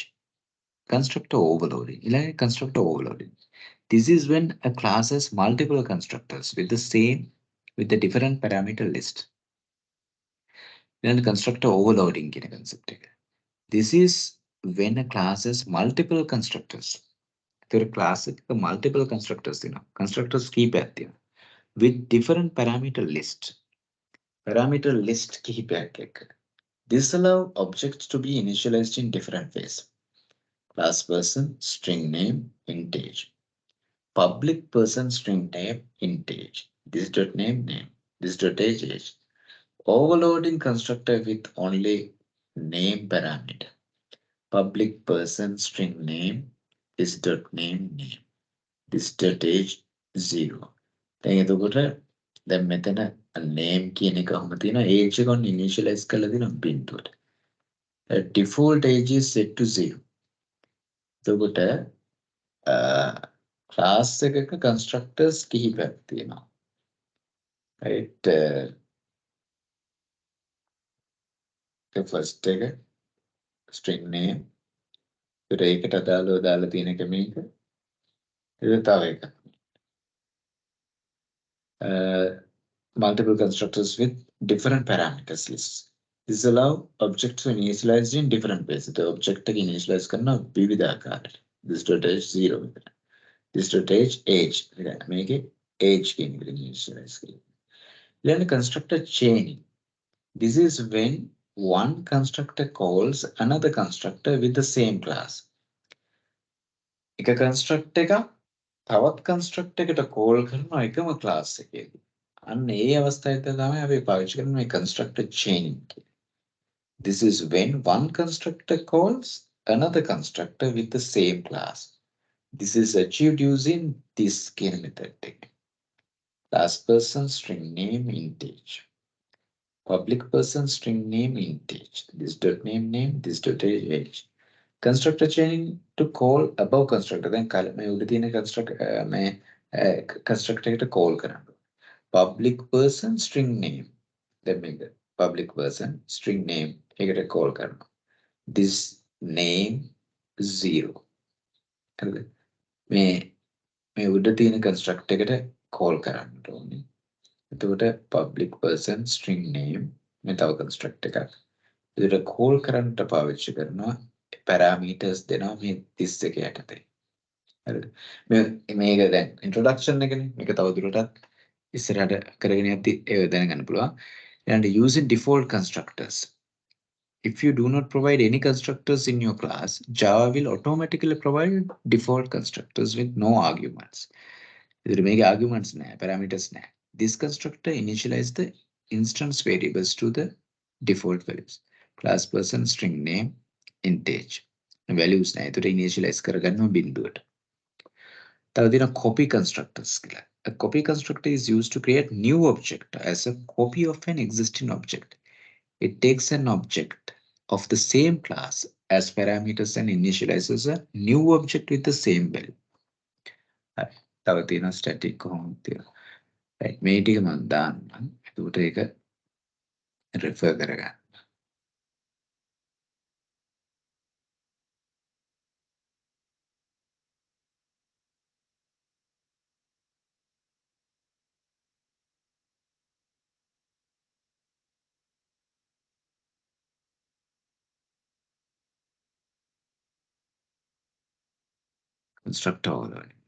constructor overloading. ඊළඟ constructor overloading. This is when a class has multiple constructors with the different parameter list. Then the constructor overloading කියන concept එක. This is when a class has multiple constructors. ඒතර class එකක multiple constructors තියෙනවා. Constructors කීපයක් තියෙනවා. With different parameter list. Parameter list කීපයක් එක්ක. This allow objects to be initialized in different ways. Class person, string name, int age. Public person string name int age. This dot name name. This dot age age. Overloading constructor with only name parameter. Public person string name. This dot name name. This dot age 0. දැන් එතකොට දැන් මෙතන name කියන එක කොහොම තියෙනවා age එක on initialize කරලා දෙනවා බිඳුවට. Default age is set to 0. එතකොට class එකක constructors කිහිපයක් තියෙනවා. Right? The first එක string name. ඒකට අදාළව දාලා තියෙන එක මේක. ඒක තව එකක්. Multiple constructors with different parameters lists. This allow objects to initialize in different ways. The object එක initialize කරන විවිධ ආකාරයට. This dot age 0 විතර. This dot age age. මේකේ age කියන එක initialize කරලා. ඊළඟ constructor chaining. This is when one constructor calls another constructor with the same class. එක construct එක තවත් construct එකට call කරනවා එකම class එකේදී. අන්න ඒ අවස්ථාවේ තමයි අපි පාවිච්චි කරන මේ constructor chaining. This is when one constructor calls another constructor with the same class. This is achieved using this කියන method එක. Class person string name int age. Public person string name int age. This dot name name. This dot age age. Constructor chaining to call above constructor. Then මේ උඩ තියෙන constructor එකට call කරන්න. Public person string name. Then make the public person string name එකට call කරනවා. This name 0. හරිද? මේ උඩ තියෙන construct එකට call කරන්න ඕනේ. එතකොට public person string name මේ තව construct එකක්. ඒකට call කරන්නට පාවිච්චි කරනවා parameters දෙනවා මේ 31 යටතේ. හරිද? මේක දැන් introduction එකනේ. මේක තව දුරටත් ඉස්සරහට කරගෙන යද්දි ඒක දැනගන්න පුළුවන්. And using default constructors. If you do not provide any constructors in your class, Java will automatically provide default constructors with no arguments. There may be arguments now, parameters now. This constructor initializes the instance variables to the default values. Class person string name int age. Values now to initialize කරගන්නවා බිඳුවට. තව තියෙනවා copy constructors කියලා. A copy constructor is used to create new object as a copy of an existing object. It takes an object of the same class as parameters and initializes a new object with the same value. තව තියෙනවා static කොහොමද තියෙනවා. Right, මේ ටික මම දාන්නම්. එතකොට ඒක refer කරගන්න. Constructor overloading.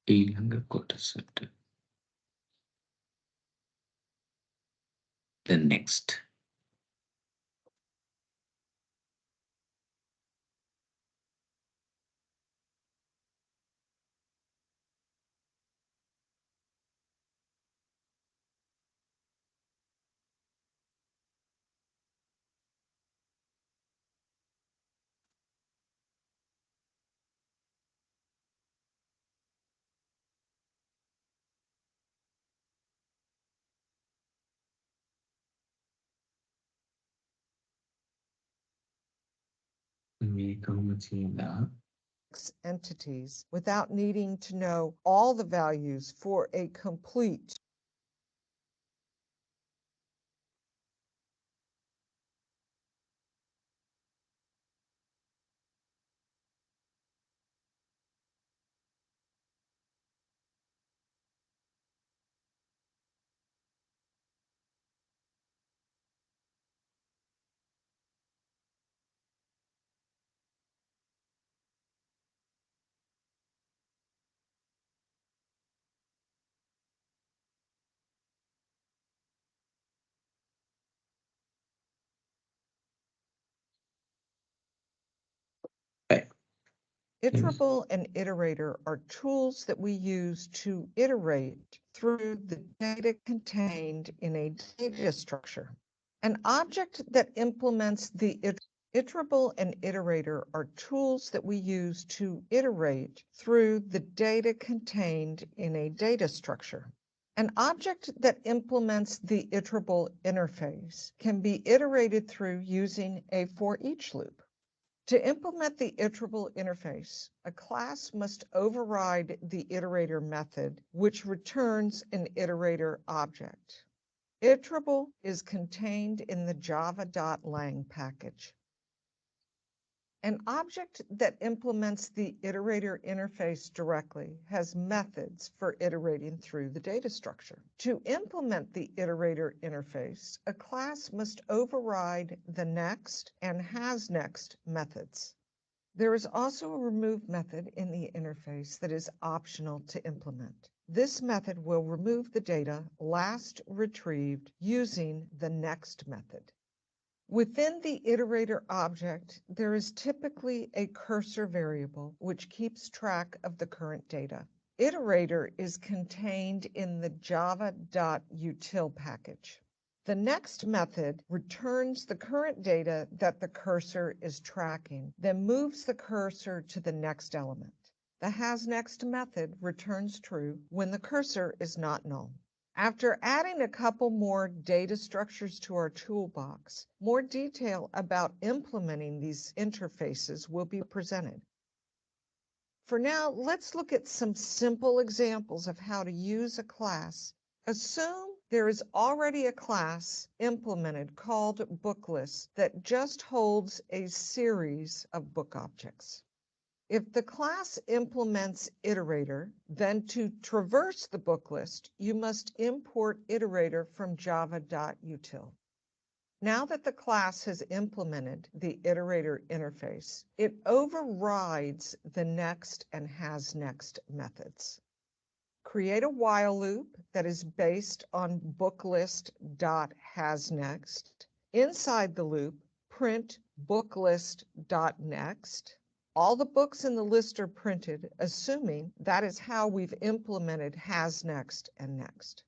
ඊළඟ කොටසට. The next. මේ කොහොමද කියලා entities without needing to know all the values for a complete Iterable and iterator are tools that we use to iterate through the data contained in a data structure. An object that implements the iterable and iterator are tools that we use to iterate through the data contained in a data structure. An object that implements the iterable interface can be iterated through using a for each loop. To implement the iterable interface, a class must override the iterator method, which returns an iterator object. Iterable is contained in the java.lang package. An object that implements the iterator interface directly has methods for iterating through the data structure. To implement the iterator interface, a class must override the next and hasNext methods. There is also a remove method in the interface that is optional to implement. This method will remove the data last retrieved using the next method. Within the iterator object, there is typically a cursor variable which keeps track of the current data. Iterator is contained in the java.util package. The next method returns the current data that the cursor is tracking, then moves the cursor to the next element. The hasNext method returns true when the cursor is not null. After adding a couple more data structures to our toolbox, more detail about implementing these interfaces will be presented. For now, let's look at some simple examples of how to use a class. Assume there is already a class implemented called BookList that just holds a series of book objects. If the class implements iterator, then to traverse the book list, you must import iterator from java.util. Now that the class has implemented the iterator interface, it overrides the next and hasNext methods. Create a while loop that is based on booklist.hasNext. Inside the loop, print booklist.next. All the books in the list are printed, assuming that is how we've implemented hasNext and next.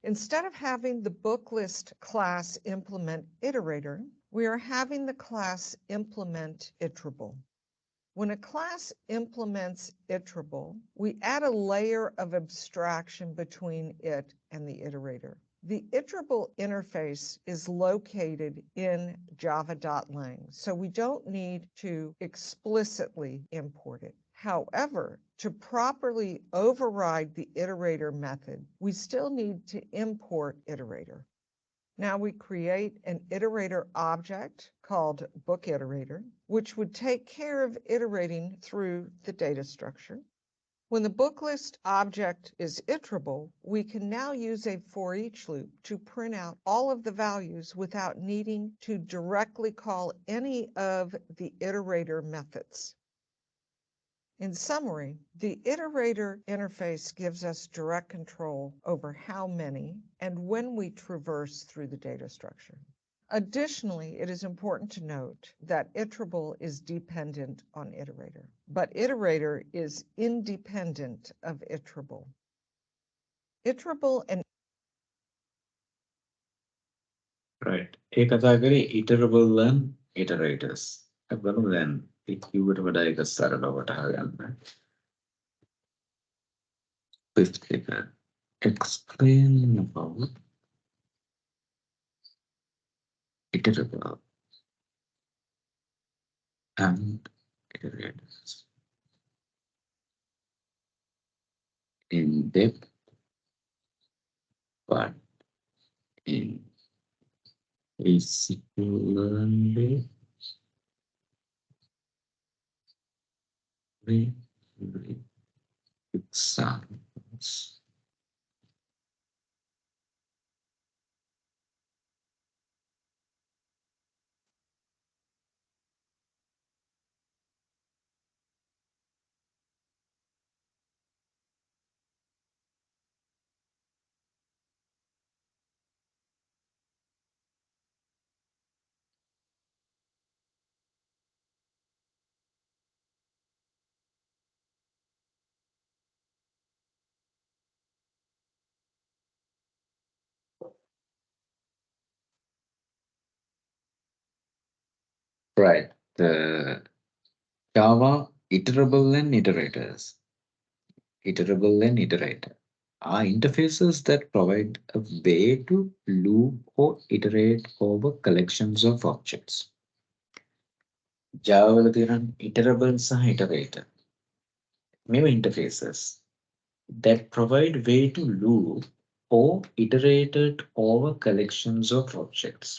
Instead of having the booklist class implement iterator, we are having the class implement iterable. When a class implements iterable, we add a layer of abstraction between it and the iterator. The iterable interface is located in java.lang, so we don't need to explicitly import it. However, to properly override the iterator method, we still need to import iterator. Now we create an iterator object called bookIterator, which would take care of iterating through the data structure. When the booklist object is iterable, we can now use a for each loop to print out all of the values without needing to directly call any of the iterator methods. In summary, the iterator interface gives us direct control over how many and when we traverse through the data structure. Additionally, it is important to note that iterable is dependent on iterator, but iterator is independent of iterable. Iterable and Right. ඒ කතා කරේ iterable and iterators. බලමු දැන් ඒ කිව්වට වඩා ඒක සරලව වටහා ගන්න. Fifth එක. Explain about iterable and iterators. In depth, but in basically examples. Right. The Java iterable and iterators. Iterable and iterator are interfaces that provide a way to loop or iterate over collections of objects. Java වල තියෙන iterable සහ iterator. මේවා interfaces that provide way to loop or iterated over collections of objects.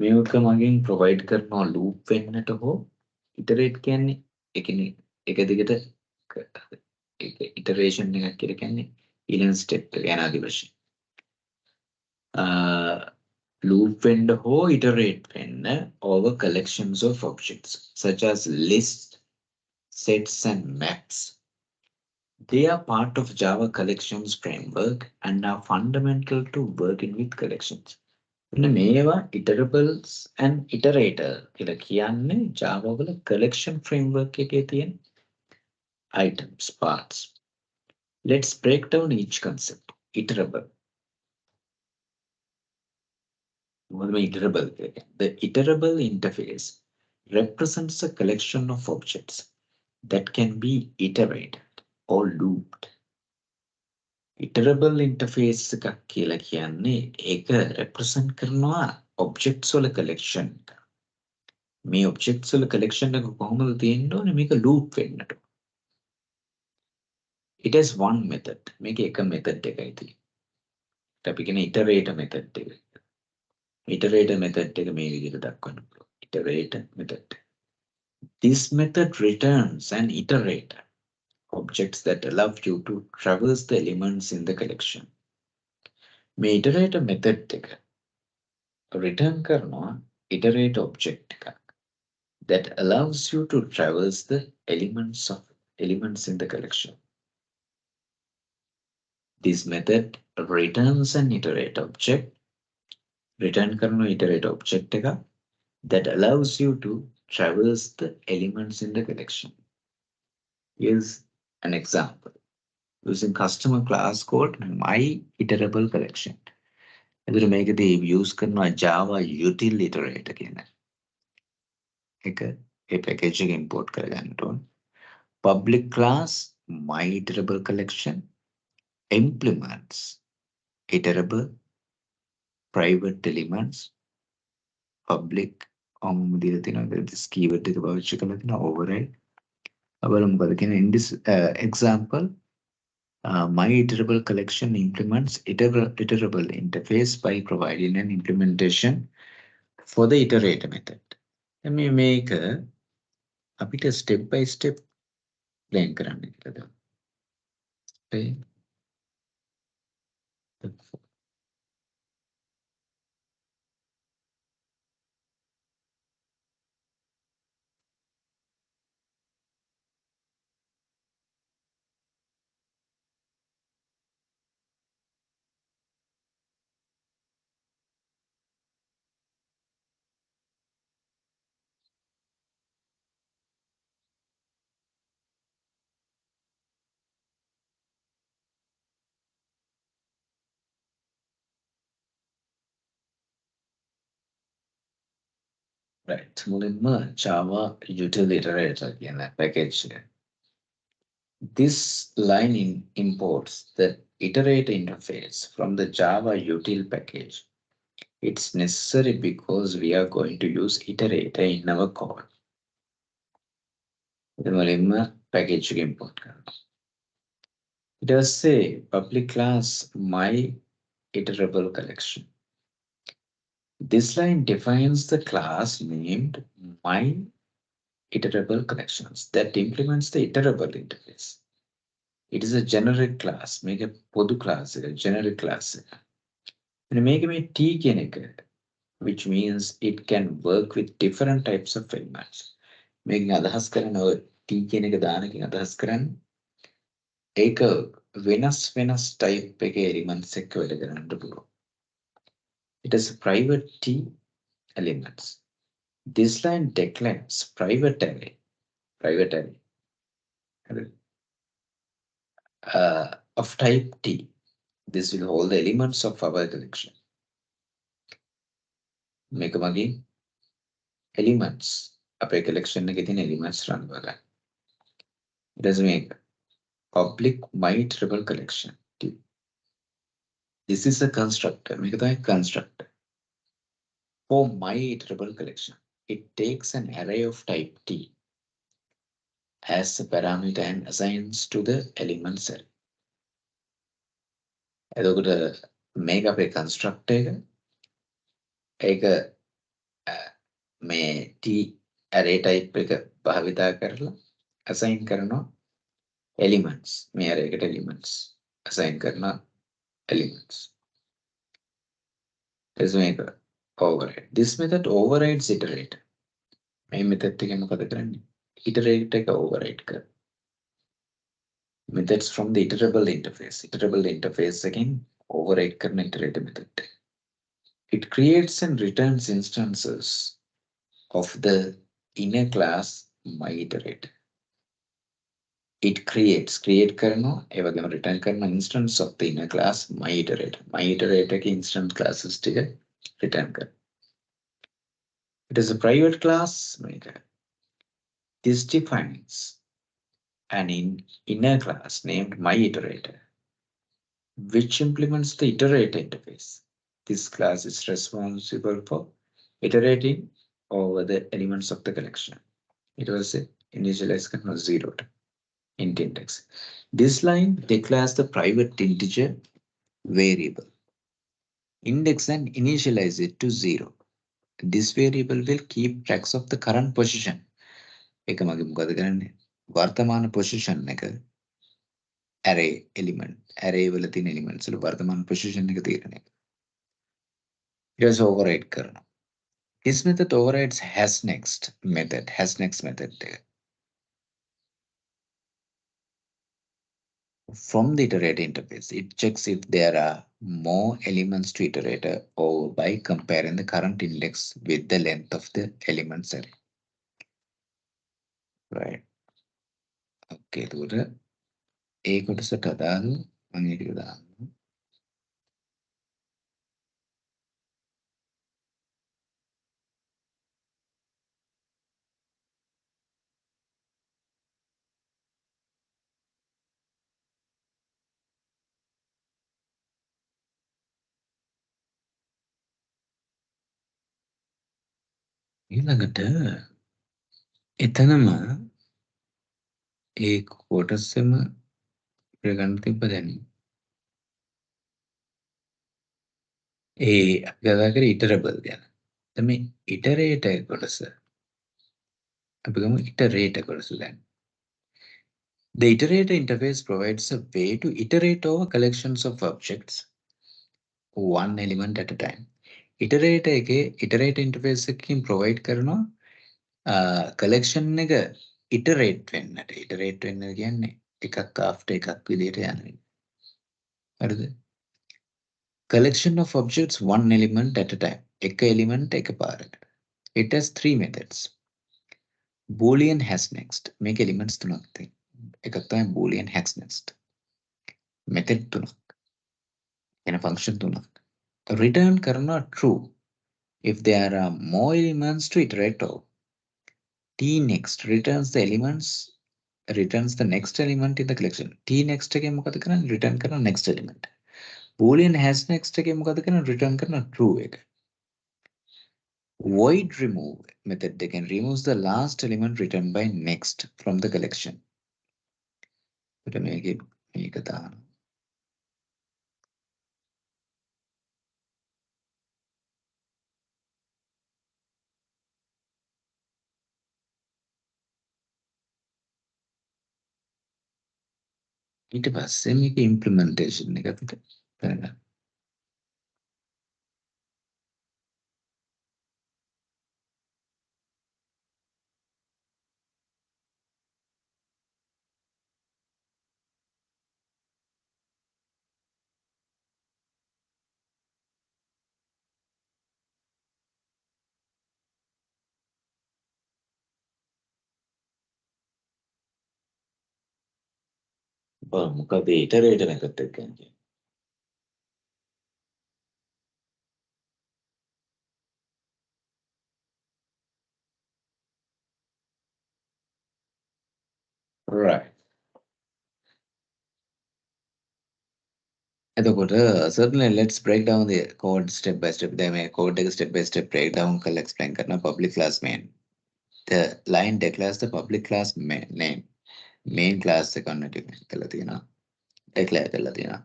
මේක මගෙන් provide කරනවා loop වෙන්නට හෝ iterate කියන්නේ එක දිගට iteration එකක් කියලා කියන්නේ ඊළඟ step එක යනාදී වශයෙන්. Loop වෙන්න හෝ iterate වෙන්න over collections of objects such as lists, sets and maps. They are part of Java collections framework and are fundamental to working with collections. මේවා iterables and iterator කියලා කියන්නේ Java වල collection framework එකේ තියෙන items, parts. Let's break down each concept. Iterable. What is iterable? The iterable interface represents a collection of objects that can be iterated or looped. Iterable interface එකක් කියලා කියන්නේ ඒක represent කරනවා objects වල collection එක. මේ objects වල collection එක කොහොමද තියෙන්න ඕනේ? මේක loop වෙන්නට. It has one method. මේක එක method එකයි තියෙන්නේ. අපි කියන iterator method එක. Iterator method එක මේ විදිහට දක්වන්න පුළුවන්. Iterator method. This method returns an iterator, objects that allow you to traverse the elements in the collection. මේ iterator method එක return කරනවා iterate object එකක් that allows you to traverse the elements in the collection. This method returns an iterate object, return කරනවා iterate object එකක් that allows you to traverse the elements in the collection. Here's an example. Using customer class called my iterable collection. එතකොට මේකදී use කරනවා Java util iterator කියන එක. ඒ package එක import කරගන්න ඕන. Public class my iterable collection implements iterable private elements public දීලා තියෙනවා. this keyword එක පාවිච්චි කරලා තියෙනවා override. බලමු මොකද කියන්නේ. In this example my iterable collection implements iterable interface by providing an implementation for the iterator method. Let me make a bit of step by step plan කරන්න කියලා. Okay. Right. මුලින්ම Java util iterator කියන package එක. This line imports the iterator interface from the Java util package. It's necessary because we are going to use iterator in our code. ඉතින් මුලින්ම package එක import කරනවා. It does say public class my iterable collection. This line defines the class named my iterable collections that implements the iterable interface. It is a generic class. Make a podu class, a generic class. And make a T කියන එක, which means it can work with different types of elements. Making අදහස් කරන ඔය T කියන එක දාන එකෙන් අදහස් කරන්නේ ඒක වෙනස් type එකේ elements එක්ක වැඩ කරන්න පුළුවන්. It has private T elements. This line declares private array of type T. This will hold the elements of our collection. Make again elements. අපේ collection එකේ තියෙන elements run කරලා. It does make public my iterable collection T. This is a constructor. මේක තමයි constructor. For my iterable collection, it takes an array of type T as a parameter and assigns to the elements array. එතකොට මේක අපේ constructor එක ඒක මේ T array type එක භාවිතා කරලා assign කරනවා elements. මේ array එකට elements assign කරනවා elements. Let's make a override. This method overrides iterator. මේ method එක මොකද කරන්නේ? Iterator එක override කර. Methods from the iterable interface. Iterable interface again override කරන iterator method. It creates and returns instances of the inner class myIterator. It create කරනවා ඒ වගේම return කරන instance of the inner class myIterator. myIterator ගේ instance classes ටික return කරනවා. It is a private class maker. This defines an inner class named myIterator, which implements the iterator interface. This class is responsible for iterating over the elements of the collection. It was initialized as 0 int index. This line declares the private integer variable. Index and initialize it to 0. This variable will keep tracks of the current position. එක මගේ මොකද කරන්නේ? වර්තමාන position එක array element array වල තියෙන elements වල වර්තමාන position එක තීරණය කරනවා. Just override කරනවා. This method overrides hasNext method. From the iterator interface, it checks if there are more elements to iterator or by comparing the current index with the length of the elements array. Right. Okay, එතකොට ඒ කොටසට අදාළ මම ඒක දාන්න. ඊළඟට එතනම ඒ කොටසම ප්‍රගන්න තිබ්බ දැන් ඒ අපි කතා කරේ iterable ගැන. දැන් මේ iterator කොටස අපි ගමු iterator කොටස දැන්. The iterator interface provides a way to iterate over collections of objects one element at a time. Iterator interface එකකින් provide කරනවා collection එක iterate වෙන්නට. iterate වෙන්න කියන්නේ එකක් after එකක් විදිහට යන එක. හරිද? Collection of objects one element at a time. එක element එකපාරට. It has three methods. Boolean hasNext. මේක elements තුනක් තියෙනවා. එකක් තමයි Boolean hasNext. Method තුනක්. එන function තුනක්. Return කරනවා true. If there are more elements to iterate of, T next returns the next element in the collection. T next එකෙන් මොකද කරන්නේ? Return කරන next element. Boolean has next එකෙන් මොකද කරන්නේ? Return කරන true එක. Void remove method again removes the last element returned by next from the collection. But make it දාන්න. ඊට පස්සේ මේක implementation එක අපිට කරන්න. මොකද iterator එකත් එක්ක කියන්නේ. Right. එතකොට certainly let's break down the code step by step. දැන් මේ code එක step by step breakdown කරලා explain කරන public class main. The line declares the public class name. Main class එක කරලා තියෙනවා. declare කරලා තියෙනවා.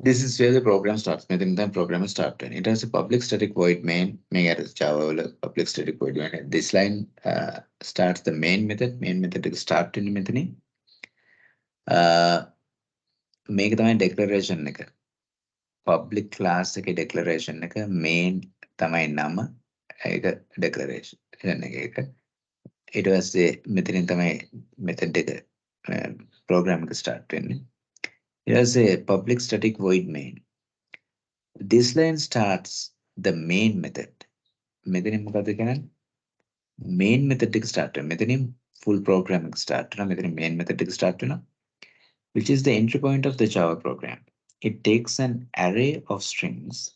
This is where the program starts. මෙතන තමයි program start වෙන්නේ. It has a public static void main. මේක අර Java වල public static void main. This line starts the main method. Main method එක start වෙන්නේ මෙතනින්. මේක තමයි declaration එක. Public class එකේ declaration එක main තමයි නම. ඒක declaration එක. ඊට පස්සේ මෙතනින් තමයි method එක program එක start වෙන්නේ. It has a public static void main. This line starts the main method. මෙතනින් මොකද කරන්නේ? Main method එක start වෙනවා. මෙතනින් full program එක start වෙනවා. මෙතනින් main method එක start වෙනවා. Which is the entry point of the Java program. It takes an array of strings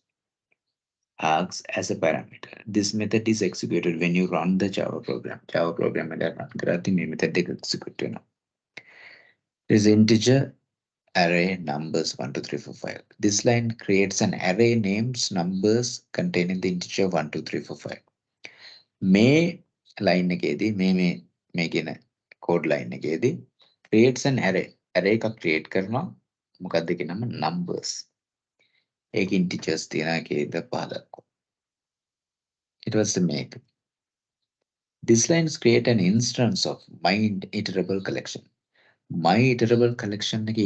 args as a parameter. This method is executed when you run the Java program. Java program එක run කරද්දී මේ method එක execute වෙනවා. This integer array numbers 1 2 3 4 5. This line creates an array names numbers containing the integer 1 2 3 4 5. මේ line එකේදී මේ කියන code line එකේදී creates an array එකක් create කරනවා. මොකක්ද කියන නම numbers. ඒක integers තියෙනවා ඒකේද පහදක්. It was the make. This lines create an instance of my iterable collection. My iterable collection එකේ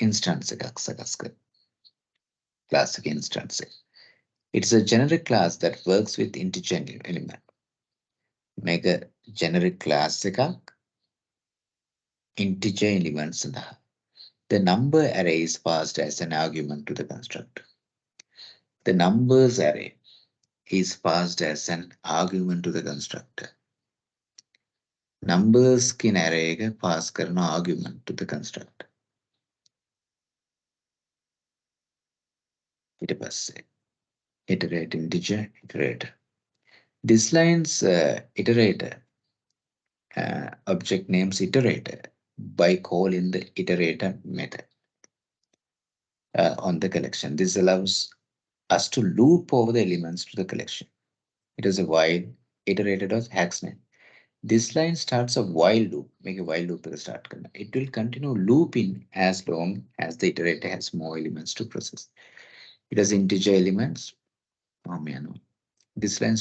instance එකක් සකස් කරනවා. Class එක instance එක. It's a generic class that works with integer element. මේක generic class එකක් integer elements සඳහා. The number array is passed as an argument to the constructor. The numbers array is passed as an argument to the constructor. Numbers කියන array එක pass කරන argument to the constructor. ඊට පස්සේ iterate integer iterator. This line's iterator object names iterator by calling the iterator method on the collection. This allows us to loop over the elements to the collection. It is a while iterator.hacksname. This line starts a while loop. Make a while loop to start. It will continue looping as long as the iterator has more elements to process. It has integer elements. Oh man. This line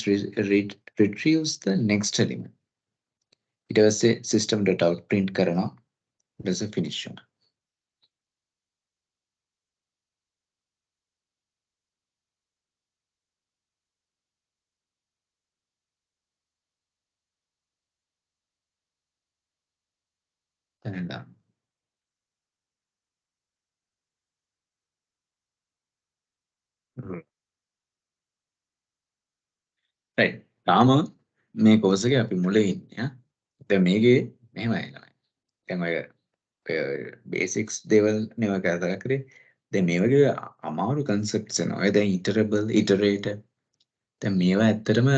retrieves the next element. It has a system.out print karana. There's a finish one. And right. තාම මේ course එකේ අපි මුලේ ඉන්නේ. දැන් මේකේ මෙහෙමයි තමයි. දැන් ඔය බේසික්ස් දේවල් නේ ඔය කතා කරේ. දැන් මේ වගේ අමාරු concepts එනවා. ඔය දැන් iterable, iterator දැන් මේවා ඇත්තටම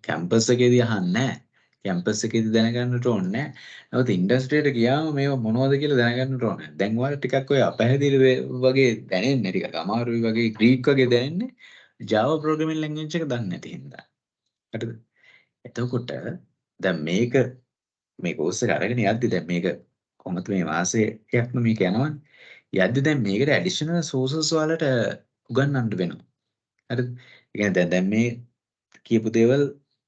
කැම්පස් එකේදී අහන්නේ නැහැ. කැම්පස් එකේදී දැනගන්නට ඕනේ නැහැ. නමුත් ඉන්ඩස්ට්‍රියට ගියාම මේවා මොනවද කියලා දැනගන්නට ඕනේ. දැන් ඔයාලට ටිකක් ඔය අපැහැදිලි වගේ දැනෙන්නේ ටිකක් අමාරුයි වගේ ග්‍රීක් වගේ දැනෙන්නේ Java programming language එක දන්නේ නැති හින්දා. හරිද? එතකොට දැන් මේ කෝස් එක අරගෙන යද්දි දැන් මේක කොහොමද මේ මාසයක්ම මේක යනවනේ. යද්දි දැන් මේකට ඇඩිෂනල් සෝසස් වලට උගන්වන්න වෙනවා. හරිද? ඒ කියන්නේ දැන් මේ කියපු දේවල්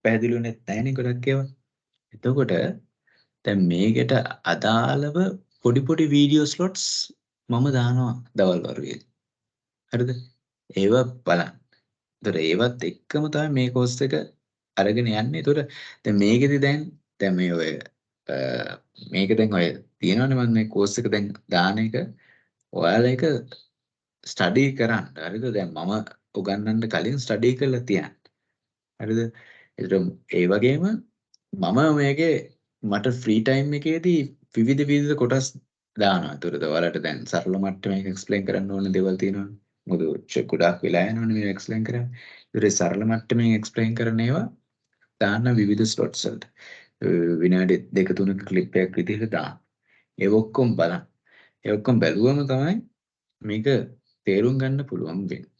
පැහැදිලි වෙන්නේ නැහැනේ ගොඩක් ඒවා. එතකොට දැන් මේකට අදාළව පොඩි පොඩි වීඩියෝ ස්ලොට්ස් මම දානවා දවල් වරුවේ. හරිද? ඒවා බලන්න. ඒතර ඒවත් එක්කම තමයි මේ කෝස් එක අරගෙන යන්නේ. ඒතර දැන් මේකෙදි දැන් මේ ඔය මේක දැන් ඔය තියෙනවනේ මම මේ කෝස් එක දැන් දාන එක ඔයාලා එක ස්ටඩි කරන්න. හරිද? දැන් මම උගන්වන්න කලින් ස්ටඩි කරලා තියන්න. හරිද? ඒතර ඒ වගේම මම මේකේ මට ෆ්‍රී ටයිම් එකේදී විවිධ කොටස් දානවා. ඒතරද ඔයාලට දැන් සරල මට්ටමේ එක්ස්ප්ලেইন කරන්න ඕන දේවල් තියෙනවනේ. මොකද ගොඩාක් වෙලා යනවනේ මේ එක්ස්ප්ලেইন කරන්න. ඒතර සරල මට්ටමේ එක්ස්ප්ලেইন කරන ඒවා දාන්න විවිධ ස්ලොට්ස් වලට. විනාඩි 2-3ක ක්ලිප් එකක් විදිහට දාන්න. ඒ ඔක්කොම බලන්න. ඒ ඔක්කොම බැලුවම තමයි මේක තේරුම් ගන්න පුළුවන් වෙන්නේ.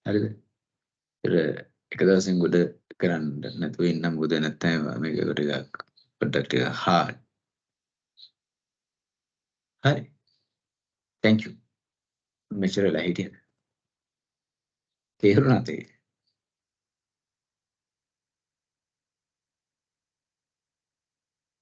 හරිද? ඒතර එක දවසින් ගොඩ කරන්න නැතුව ඉන්නම් මොකද නැත්නම් මේක ටිකක් පොඩ්ඩක් ටික hard. හරි. thank you. මෙච්චරලා හිටියද? තේරුණාද?